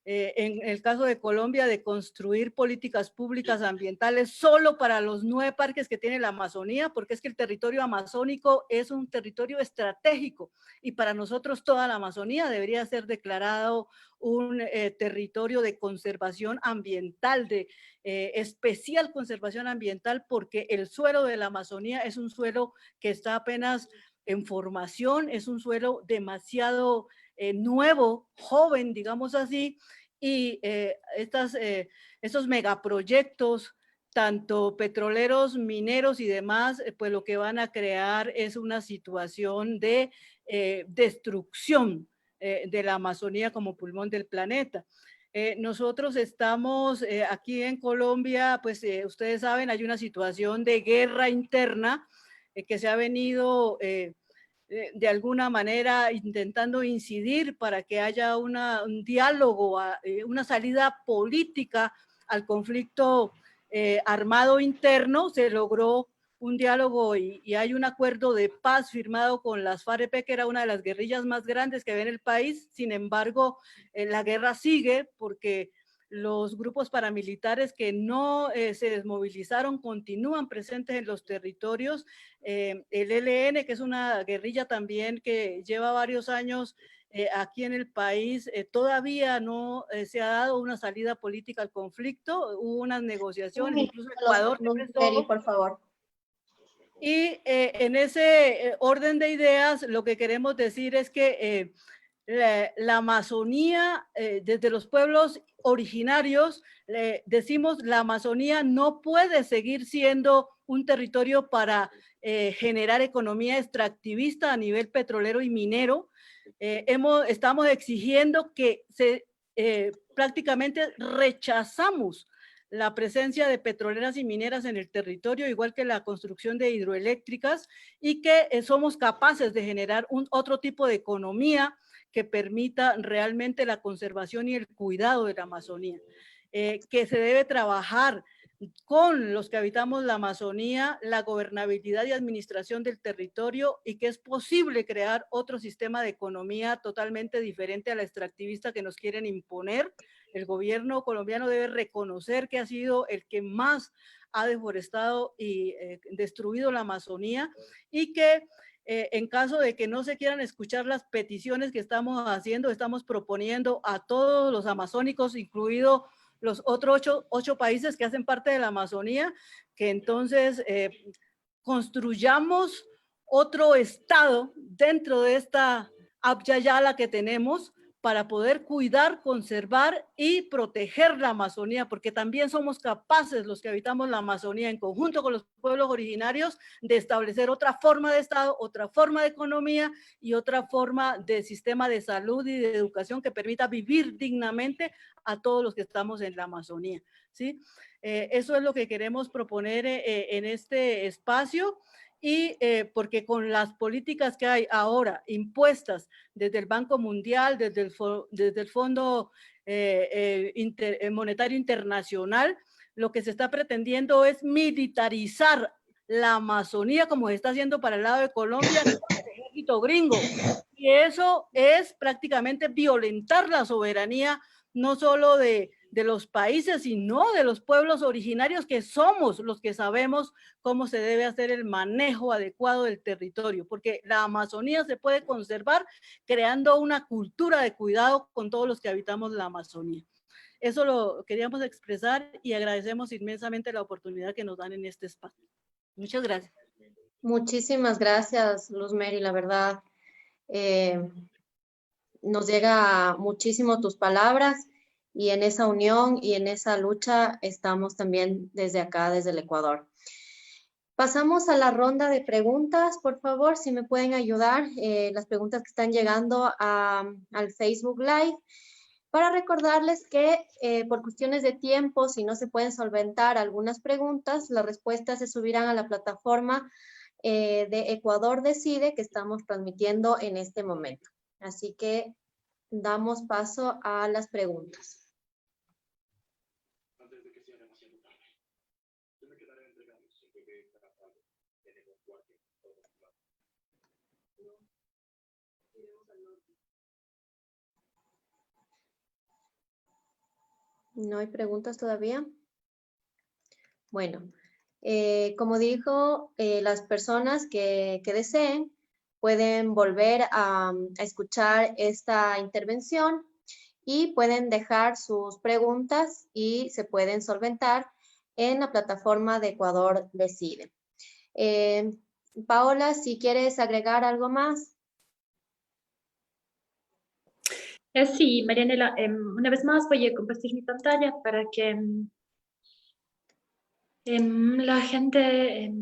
en el caso de Colombia, de construir políticas públicas ambientales solo para los 9 parques que tiene la Amazonía, porque es que el territorio amazónico es un territorio estratégico y para nosotros toda la Amazonía debería ser declarado un territorio de conservación ambiental, de especial conservación ambiental, porque el suelo de la Amazonía es un suelo que está apenas en formación, es un suelo demasiado nuevo, joven, digamos así, y estos megaproyectos, tanto petroleros, mineros y demás, pues lo que van a crear es una situación de destrucción de la Amazonía como pulmón del planeta. Nosotros estamos aquí en Colombia, pues ustedes saben, hay una situación de guerra interna que se ha venido de alguna manera intentando incidir para que haya un diálogo, una salida política al conflicto armado interno. Se logró un diálogo y hay un acuerdo de paz firmado con las FARC, que era una de las guerrillas más grandes que había en el país. Sin embargo, la guerra sigue porque los grupos paramilitares que no se desmovilizaron continúan presentes en los territorios. El ELN, que es una guerrilla también que lleva varios años aquí en el país, todavía no se ha dado una salida política al conflicto. Hubo unas negociaciones, incluso Ecuador. Por favor. Y en ese orden de ideas, lo que queremos decir es que la Amazonía, desde los pueblos originarios, decimos la Amazonía no puede seguir siendo un territorio para generar economía extractivista a nivel petrolero y minero. Estamos exigiendo que prácticamente rechazamos la presencia de petroleras y mineras en el territorio, igual que la construcción de hidroeléctricas, y que somos capaces de generar otro tipo de economía que permita realmente la conservación y el cuidado de la Amazonía, que se debe trabajar con los que habitamos la Amazonía, la gobernabilidad y administración del territorio, y que es posible crear otro sistema de economía totalmente diferente a la extractivista que nos quieren imponer. El gobierno colombiano debe reconocer que ha sido el que más ha deforestado y destruido la Amazonía, y que en caso de que no se quieran escuchar las peticiones que estamos haciendo, estamos proponiendo a todos los amazónicos, incluido los otros 8 países que hacen parte de la Amazonía, que entonces construyamos otro estado dentro de esta Abya-Yala que tenemos, para poder cuidar, conservar y proteger la Amazonía, porque también somos capaces, los que habitamos la Amazonía, en conjunto con los pueblos originarios, de establecer otra forma de Estado, otra forma de economía y otra forma de sistema de salud y de educación que permita vivir dignamente a todos los que estamos en la Amazonía, ¿sí? Eso es lo que queremos proponer en este espacio. Y porque con las políticas que hay ahora impuestas desde el Banco Mundial, desde el Fondo Monetario Internacional, lo que se está pretendiendo es militarizar la Amazonía, como se está haciendo para el lado de Colombia, con el ejército gringo. Y eso es prácticamente violentar la soberanía, no solo de los países, sino de los pueblos originarios, que somos los que sabemos cómo se debe hacer el manejo adecuado del territorio, porque la Amazonía se puede conservar creando una cultura de cuidado con todos los que habitamos la Amazonía. Eso lo queríamos expresar y agradecemos inmensamente la oportunidad que nos dan en este espacio. Muchas gracias. Muchísimas gracias, Luz Mary, la verdad. Nos llega muchísimo tus palabras, y en esa unión y en esa lucha estamos también desde acá, desde el Ecuador. Pasamos a la ronda de preguntas, por favor, si me pueden ayudar, las preguntas que están llegando al Facebook Live, para recordarles que por cuestiones de tiempo, si no se pueden solventar algunas preguntas, las respuestas se subirán a la plataforma de Ecuador Decide que estamos transmitiendo en este momento. Así que damos paso a las preguntas. ¿No hay preguntas todavía? Bueno, como dijo, las personas que deseen pueden volver a escuchar esta intervención y pueden dejar sus preguntas y se pueden solventar en la plataforma de Ecuador Decide. Paola, si quieres agregar algo más. Sí, Marianela, una vez más voy a compartir mi pantalla para que la gente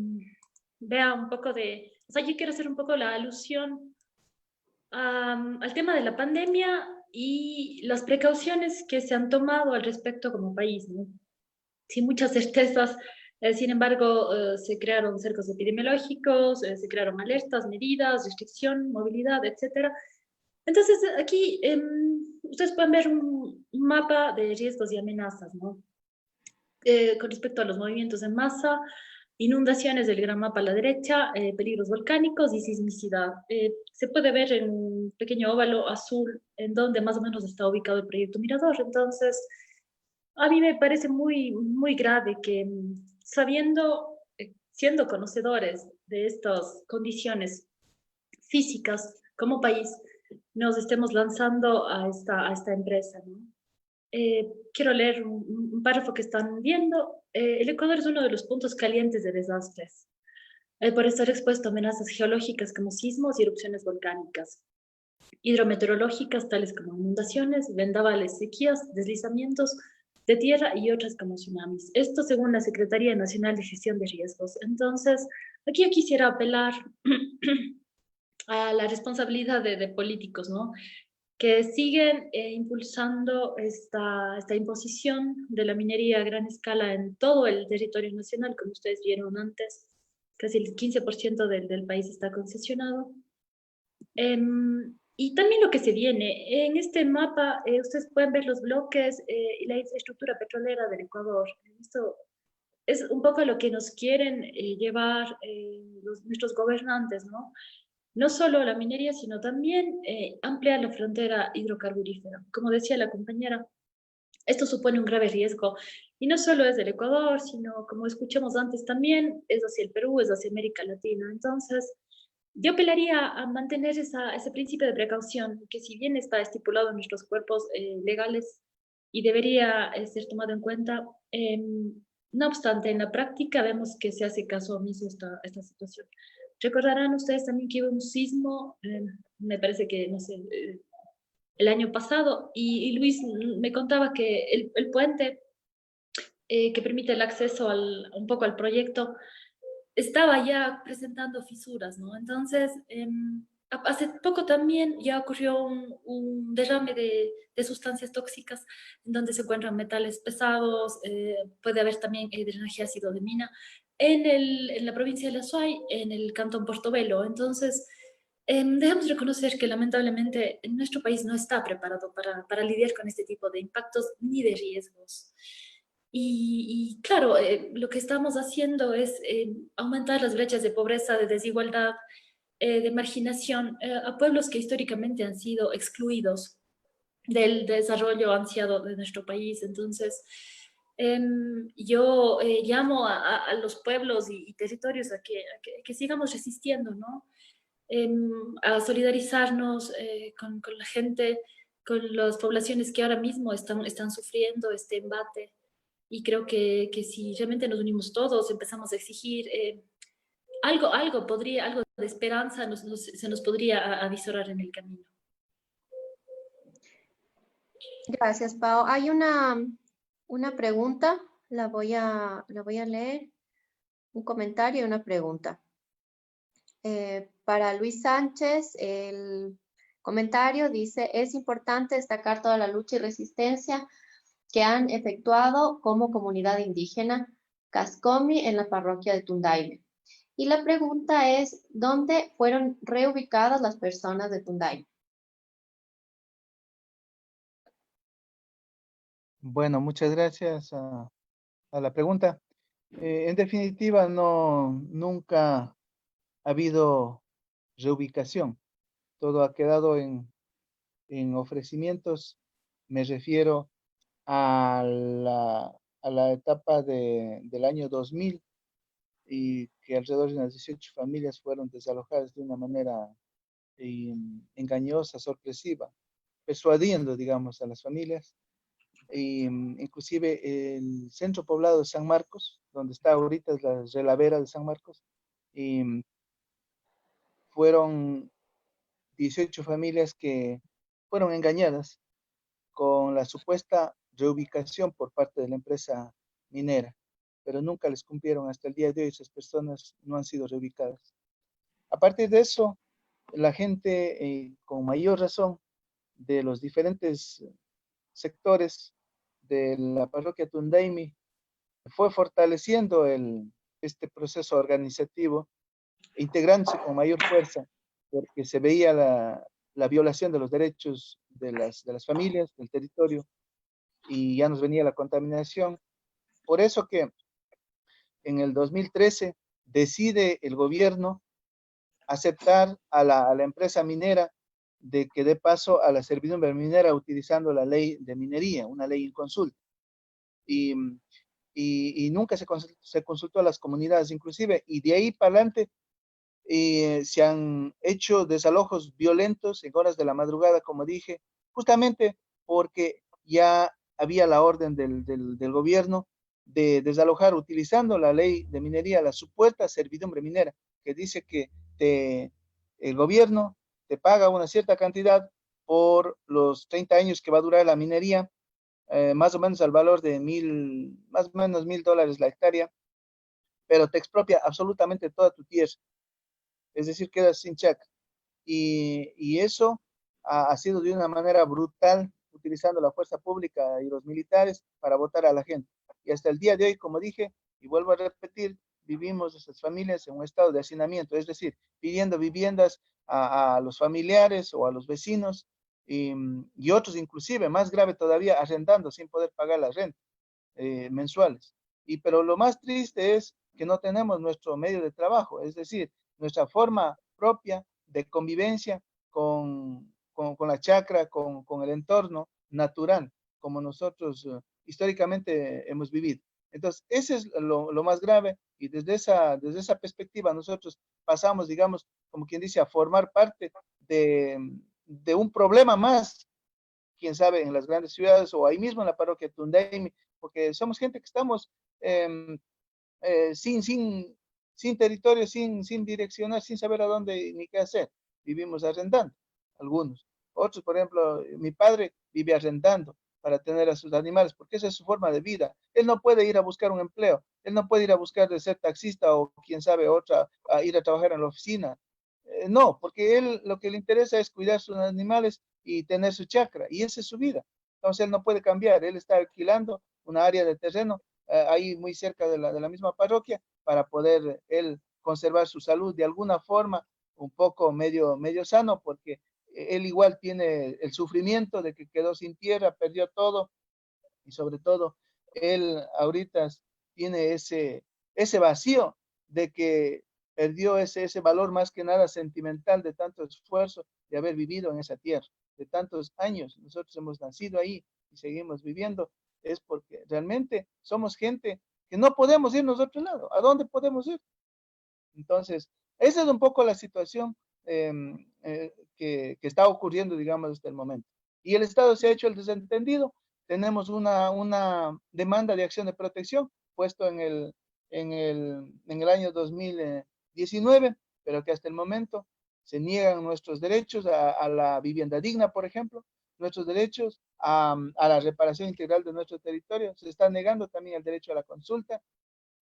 vea un poco de... O sea, yo quiero hacer un poco la alusión al tema de la pandemia y las precauciones que se han tomado al respecto como país, ¿no? Sin muchas certezas, sin embargo, se crearon cercos epidemiológicos, se crearon alertas, medidas, restricción, movilidad, etcétera. Entonces, aquí ustedes pueden ver un mapa de riesgos y amenazas, ¿no? Con respecto a los movimientos en masa, inundaciones del gran mapa a la derecha, peligros volcánicos y sismicidad. Se puede ver en un pequeño óvalo azul en donde más o menos está ubicado el proyecto Mirador. Entonces, a mí me parece muy, muy grave que sabiendo, siendo conocedores de estas condiciones físicas como país, nos estemos lanzando a esta empresa, ¿no? Quiero leer un párrafo que están viendo. El Ecuador es uno de los puntos calientes de desastres, por estar expuesto a amenazas geológicas como sismos y erupciones volcánicas, hidrometeorológicas tales como inundaciones, vendavales, sequías, deslizamientos de tierra y otras como tsunamis. Esto según la Secretaría Nacional de Gestión de Riesgos. Entonces, aquí yo quisiera apelar a la responsabilidad de políticos, ¿no? Que siguen impulsando esta imposición de la minería a gran escala en todo el territorio nacional, como ustedes vieron antes, casi el 15% del país está concesionado. Y también lo que se viene, en este mapa ustedes pueden ver los bloques y la infraestructura petrolera del Ecuador. Esto es un poco lo que nos quieren llevar nuestros gobernantes, ¿no? No solo la minería, sino también ampliar la frontera hidrocarburífera. Como decía la compañera, esto supone un grave riesgo. Y no solo es del Ecuador, sino, como escuchamos antes también, es hacia el Perú, es hacia América Latina. Entonces, yo apelaría a mantener ese principio de precaución, que si bien está estipulado en nuestros cuerpos legales y debería ser tomado en cuenta, no obstante, en la práctica vemos que se hace caso omiso a esta situación. Recordarán ustedes también que hubo un sismo, me parece que, no sé, el año pasado, y Luis me contaba que el puente que permite el acceso un poco al proyecto estaba ya presentando fisuras, ¿no? Entonces, hace poco también ya ocurrió un derrame de sustancias tóxicas en donde se encuentran metales pesados, puede haber también drenaje ácido de mina en la provincia de La Suay, en el cantón Portobelo. Entonces, debemos reconocer que lamentablemente nuestro país no está preparado para lidiar con este tipo de impactos ni de riesgos. Y claro, lo que estamos haciendo es aumentar las brechas de pobreza, de desigualdad, de marginación a pueblos que históricamente han sido excluidos del desarrollo ansiado de nuestro país. Entonces, yo llamo a los pueblos y territorios a que sigamos resistiendo, ¿no? A solidarizarnos con la gente, con las poblaciones que ahora mismo están sufriendo este embate. Y creo que si realmente nos unimos todos, empezamos a exigir algo de esperanza se nos podría avisorar en el camino. Gracias, Pau. Hay una pregunta, la voy a leer, un comentario y una pregunta. Para Luis Sánchez, el comentario dice, es importante destacar toda la lucha y resistencia que han efectuado como comunidad indígena Cascomi en la parroquia de Tundaime Y la pregunta es, ¿dónde fueron reubicadas las personas de Tunday? Bueno, muchas gracias a la pregunta. En definitiva, nunca ha habido reubicación. Todo ha quedado en ofrecimientos. Me refiero a la etapa del año 2000 y que alrededor de unas 18 familias fueron desalojadas de una manera engañosa, sorpresiva, persuadiendo, digamos, a las familias. Inclusive el centro poblado de San Marcos, donde está ahorita es la Relavera de San Marcos, y fueron 18 familias que fueron engañadas con la supuesta reubicación por parte de la empresa minera, pero nunca les cumplieron. Hasta el día de hoy esas personas no han sido reubicadas. A partir de eso, la gente con mayor razón de los diferentes sectores de la parroquia Tundaimi fue fortaleciendo este proceso organizativo, integrándose con mayor fuerza, porque se veía la violación de los derechos de las familias, del territorio, y ya nos venía la contaminación. Por eso que en el 2013 decide el gobierno aceptar a la empresa minera de que dé paso a la servidumbre minera utilizando la ley de minería, una ley inconsulta. Y nunca se consultó a las comunidades, inclusive, y de ahí para adelante se han hecho desalojos violentos en horas de la madrugada, como dije, justamente porque ya había la orden del gobierno de desalojar utilizando la ley de minería, la supuesta servidumbre minera, que dice que el gobierno te paga una cierta cantidad por los 30 años que va a durar la minería, más o menos al valor de más o menos $1,000 la hectárea, pero te expropia absolutamente toda tu tierra, es decir, quedas sin chacra. Y eso ha sido de una manera brutal, utilizando la fuerza pública y los militares para votar a la gente. Y hasta el día de hoy, como dije, y vuelvo a repetir, vivimos esas familias en un estado de hacinamiento, es decir, pidiendo viviendas a los familiares o a los vecinos, y otros inclusive, más grave todavía, arrendando sin poder pagar la renta mensuales. Pero lo más triste es que no tenemos nuestro medio de trabajo, es decir, nuestra forma propia de convivencia con la chacra, con el entorno natural, como nosotros históricamente hemos vivido. Entonces, ese es lo más grave, y desde esa perspectiva nosotros pasamos, digamos, como quien dice, a formar parte de un problema más, quién sabe, en las grandes ciudades o ahí mismo en la parroquia Tundaimi, porque somos gente que estamos eh, sin territorio, sin direccionar, sin saber a dónde ni qué hacer. Vivimos arrendando, algunos. Otros, por ejemplo, mi padre vive arrendando para tener a sus animales, porque esa es su forma de vida. Él no puede ir a buscar un empleo, él no puede ir a buscar de ser taxista o quién sabe otra, a ir a trabajar en la oficina. No, porque él lo que le interesa es cuidar sus animales y tener su chacra, y esa es su vida. Entonces él no puede cambiar, él está alquilando una área de terreno ahí muy cerca de la misma parroquia para poder él conservar su salud de alguna forma, un poco medio sano, porque él igual tiene el sufrimiento de que quedó sin tierra, perdió todo, y sobre todo él ahorita tiene ese vacío de que perdió ese valor más que nada sentimental de tanto esfuerzo de haber vivido en esa tierra, de tantos años. Nosotros hemos nacido ahí y seguimos viviendo, es porque realmente somos gente que no podemos irnos a otro lado. ¿A dónde podemos ir? Entonces, esa es un poco la situación que está ocurriendo, digamos, hasta el momento. Y el Estado se ha hecho el desentendido. Tenemos una demanda de acción de protección puesto en el año 2019, pero que hasta el momento se niegan nuestros derechos a la vivienda digna, por ejemplo, nuestros derechos a la reparación integral de nuestro territorio. Se está negando también el derecho a la consulta.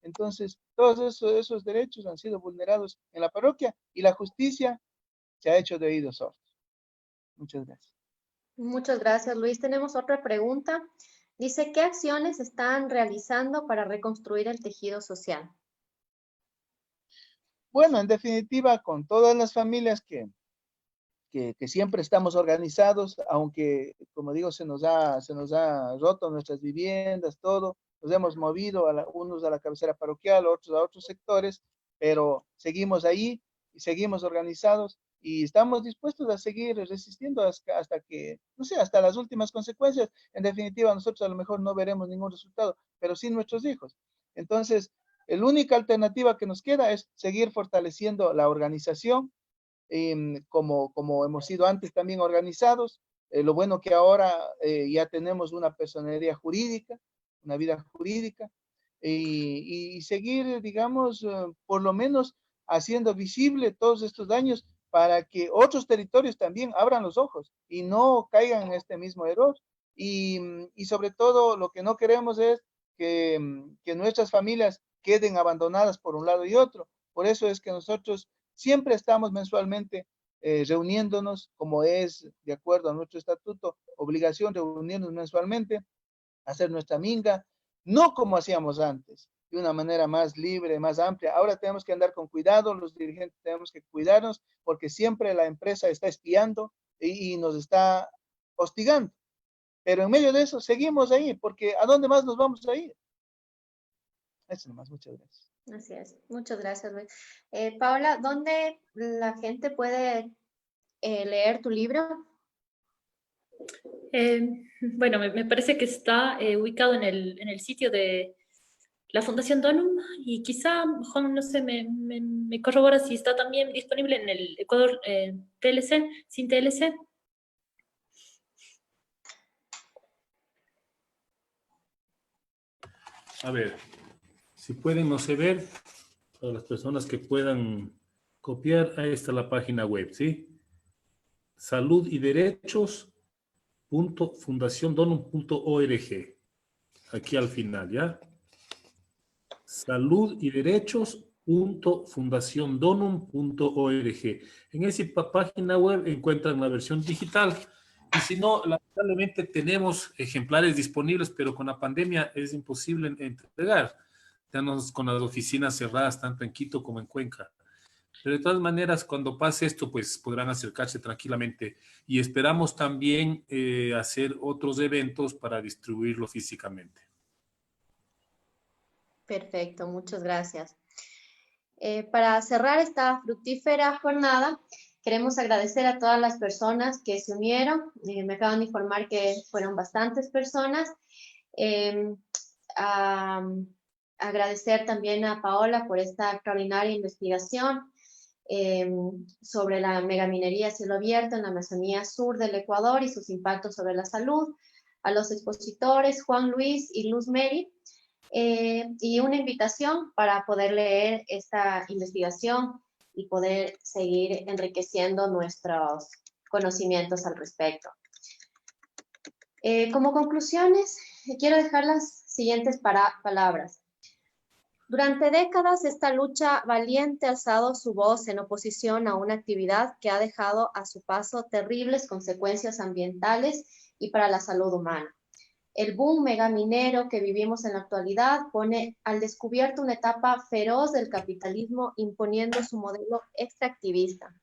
Entonces, todos esos derechos han sido vulnerados en la parroquia y la justicia se ha hecho de oídos sordos. Muchas gracias. Muchas gracias, Luis. Tenemos otra pregunta. Dice, ¿qué acciones están realizando para reconstruir el tejido social? bueno, en definitiva, con todas las familias que siempre estamos organizados, aunque, como digo, se nos ha roto nuestras viviendas, todo, nos hemos movido, unos a la cabecera parroquial, otros a otros sectores, pero seguimos ahí y seguimos organizados y estamos dispuestos a seguir resistiendo hasta que, no sé, hasta las últimas consecuencias. En definitiva, nosotros a lo mejor no veremos ningún resultado, pero sí nuestros hijos. Entonces, la única alternativa que nos queda es seguir fortaleciendo la organización, como hemos sido antes también organizados. Lo bueno que ahora ya tenemos una personería jurídica, una vida jurídica, y seguir, digamos, por lo menos haciendo visible todos estos daños para que otros territorios también abran los ojos y no caigan en este mismo error. Y sobre todo lo que no queremos es que nuestras familias queden abandonadas por un lado y otro. Por eso es que nosotros siempre estamos mensualmente reuniéndonos, como es de acuerdo a nuestro estatuto, obligación reunirnos mensualmente, hacer nuestra minga, no como hacíamos antes, de una manera más libre, más amplia. Ahora tenemos que andar con cuidado, los dirigentes tenemos que cuidarnos, porque siempre la empresa está espiando y nos está hostigando. Pero en medio de eso seguimos ahí, porque ¿a dónde más nos vamos a ir? Eso nomás, muchas gracias. Así es. Muchas gracias, Luis. Paola, ¿dónde la gente puede leer tu libro? Bueno, me parece que está ubicado en el sitio de la Fundación Donum, y quizá, Juan, no sé, me corrobora si está también disponible en el Ecuador TLC, sin TLC. A ver, si pueden no sé ver, para las personas que puedan copiar, ahí está la página web, ¿sí? Salud y derechos.fundaciondonum.org. Aquí al final, ¿ya? Salud y derechos.fundaciondonum.org. En esa página web encuentran la versión digital. Y si no, lamentablemente tenemos ejemplares disponibles, pero con la pandemia es imposible entregar. Estamos con las oficinas cerradas tanto en Quito como en Cuenca. Pero de todas maneras, cuando pase esto, pues podrán acercarse tranquilamente. Y esperamos también hacer otros eventos para distribuirlo físicamente. Perfecto, muchas gracias. Para cerrar esta fructífera jornada, queremos agradecer a todas las personas que se unieron. Me acaban de informar que fueron bastantes personas. Agradecer también a Paola por esta extraordinaria investigación sobre la megaminería a cielo abierto en la Amazonía Sur del Ecuador y sus impactos sobre la salud. A los expositores Juan Luis y Luz Mary, y una invitación para poder leer esta investigación y poder seguir enriqueciendo nuestros conocimientos al respecto. Como conclusiones, quiero dejar las siguientes palabras. Durante décadas, esta lucha valiente ha alzado su voz en oposición a una actividad que ha dejado a su paso terribles consecuencias ambientales y para la salud humana. El boom megaminero que vivimos en la actualidad pone al descubierto una etapa feroz del capitalismo imponiendo su modelo extractivista.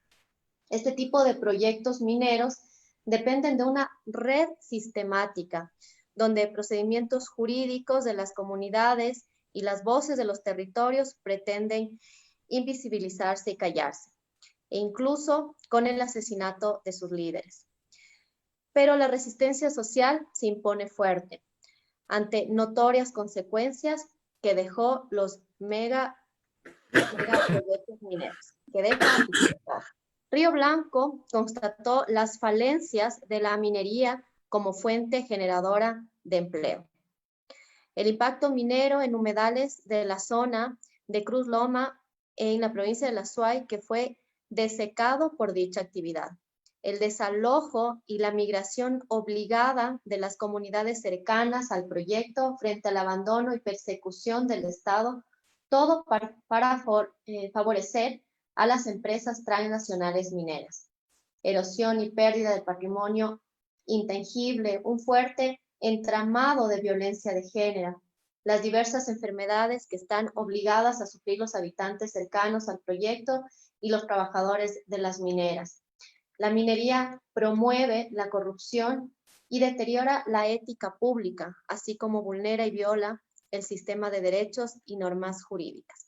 Este tipo de proyectos mineros dependen de una red sistemática, donde procedimientos jurídicos de las comunidades y las voces de los territorios pretenden invisibilizarse y callarse, e incluso con el asesinato de sus líderes. Pero la resistencia social se impone fuerte ante notorias consecuencias que dejó los megaproyectos mineros. Río Blanco constató las falencias de la minería como fuente generadora de empleo. El impacto minero en humedales de la zona de Cruz Loma en la provincia de La Suay, que fue desecado por dicha actividad. El desalojo y la migración obligada de las comunidades cercanas al proyecto frente al abandono y persecución del Estado, todo para favorecer a las empresas transnacionales mineras. Erosión y pérdida de patrimonio intangible, un fuerte entramado de violencia de género, las diversas enfermedades que están obligadas a sufrir los habitantes cercanos al proyecto y los trabajadores de las mineras. La minería promueve la corrupción y deteriora la ética pública, así como vulnera y viola el sistema de derechos y normas jurídicas.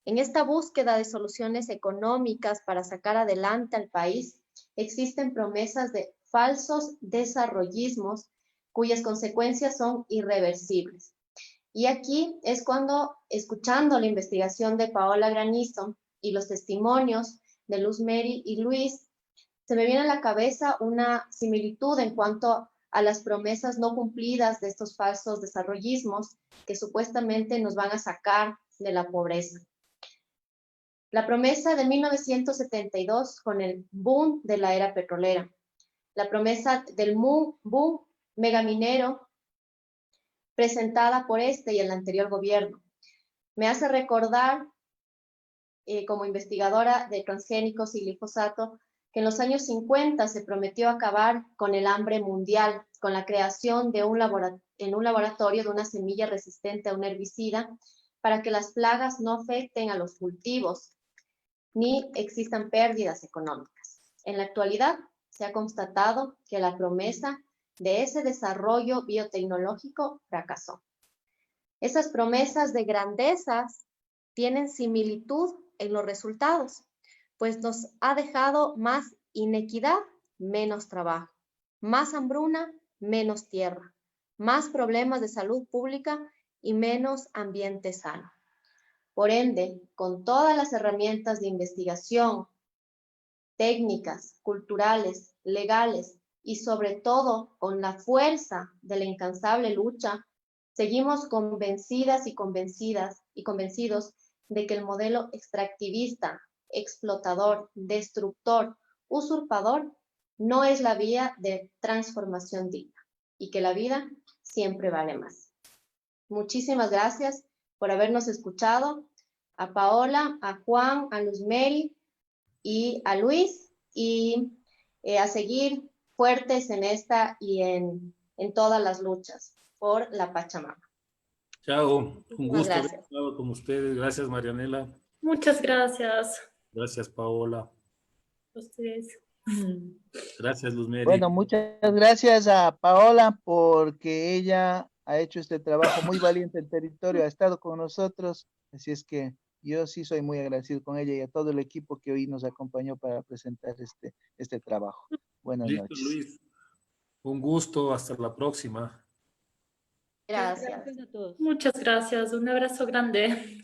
En esta búsqueda de soluciones económicas para sacar adelante al país, existen promesas de falsos desarrollismos cuyas consecuencias son irreversibles. Y aquí es cuando, escuchando la investigación de Paola Granizo y los testimonios de Luz Mary y Luis, se me viene a la cabeza una similitud en cuanto a las promesas no cumplidas de estos falsos desarrollismos que supuestamente nos van a sacar de la pobreza. La promesa de 1972 con el boom de la era petrolera, la promesa del boom megaminero presentada por este y el anterior gobierno. Me hace recordar, como investigadora de transgénicos y glifosato, que en los años 50 se prometió acabar con el hambre mundial, con la creación de en un laboratorio de una semilla resistente a un herbicida para que las plagas no afecten a los cultivos ni existan pérdidas económicas. En la actualidad se ha constatado que la promesa de ese desarrollo biotecnológico fracasó. Esas promesas de grandezas tienen similitud en los resultados, pues nos ha dejado más inequidad, menos trabajo, más hambruna, menos tierra, más problemas de salud pública y menos ambiente sano. Por ende, con todas las herramientas de investigación, técnicas, culturales, legales y sobre todo con la fuerza de la incansable lucha, seguimos convencidas y convencidos de que el modelo extractivista, explotador, destructor, usurpador, no es la vía de transformación digna y que la vida siempre vale más. Muchísimas gracias por habernos escuchado, a Paola, a Juan, a Luz Mary y a Luis, y a seguir fuertes en esta y en todas las luchas por la Pachamama. Chao, un gusto haber Gracias. estado con ustedes. Gracias, Marianela. Muchas gracias Gracias, Paola. a ustedes. Gracias, Luz Mary. Bueno, muchas gracias a Paola porque ella ha hecho este trabajo muy valiente en el territorio, ha estado con nosotros, así es que yo sí soy muy agradecido con ella y a todo el equipo que hoy nos acompañó para presentar este trabajo. Buenas Listo, noches. Luis. Un gusto. Hasta la próxima. Gracias. Gracias a todos. Muchas gracias. Un abrazo grande.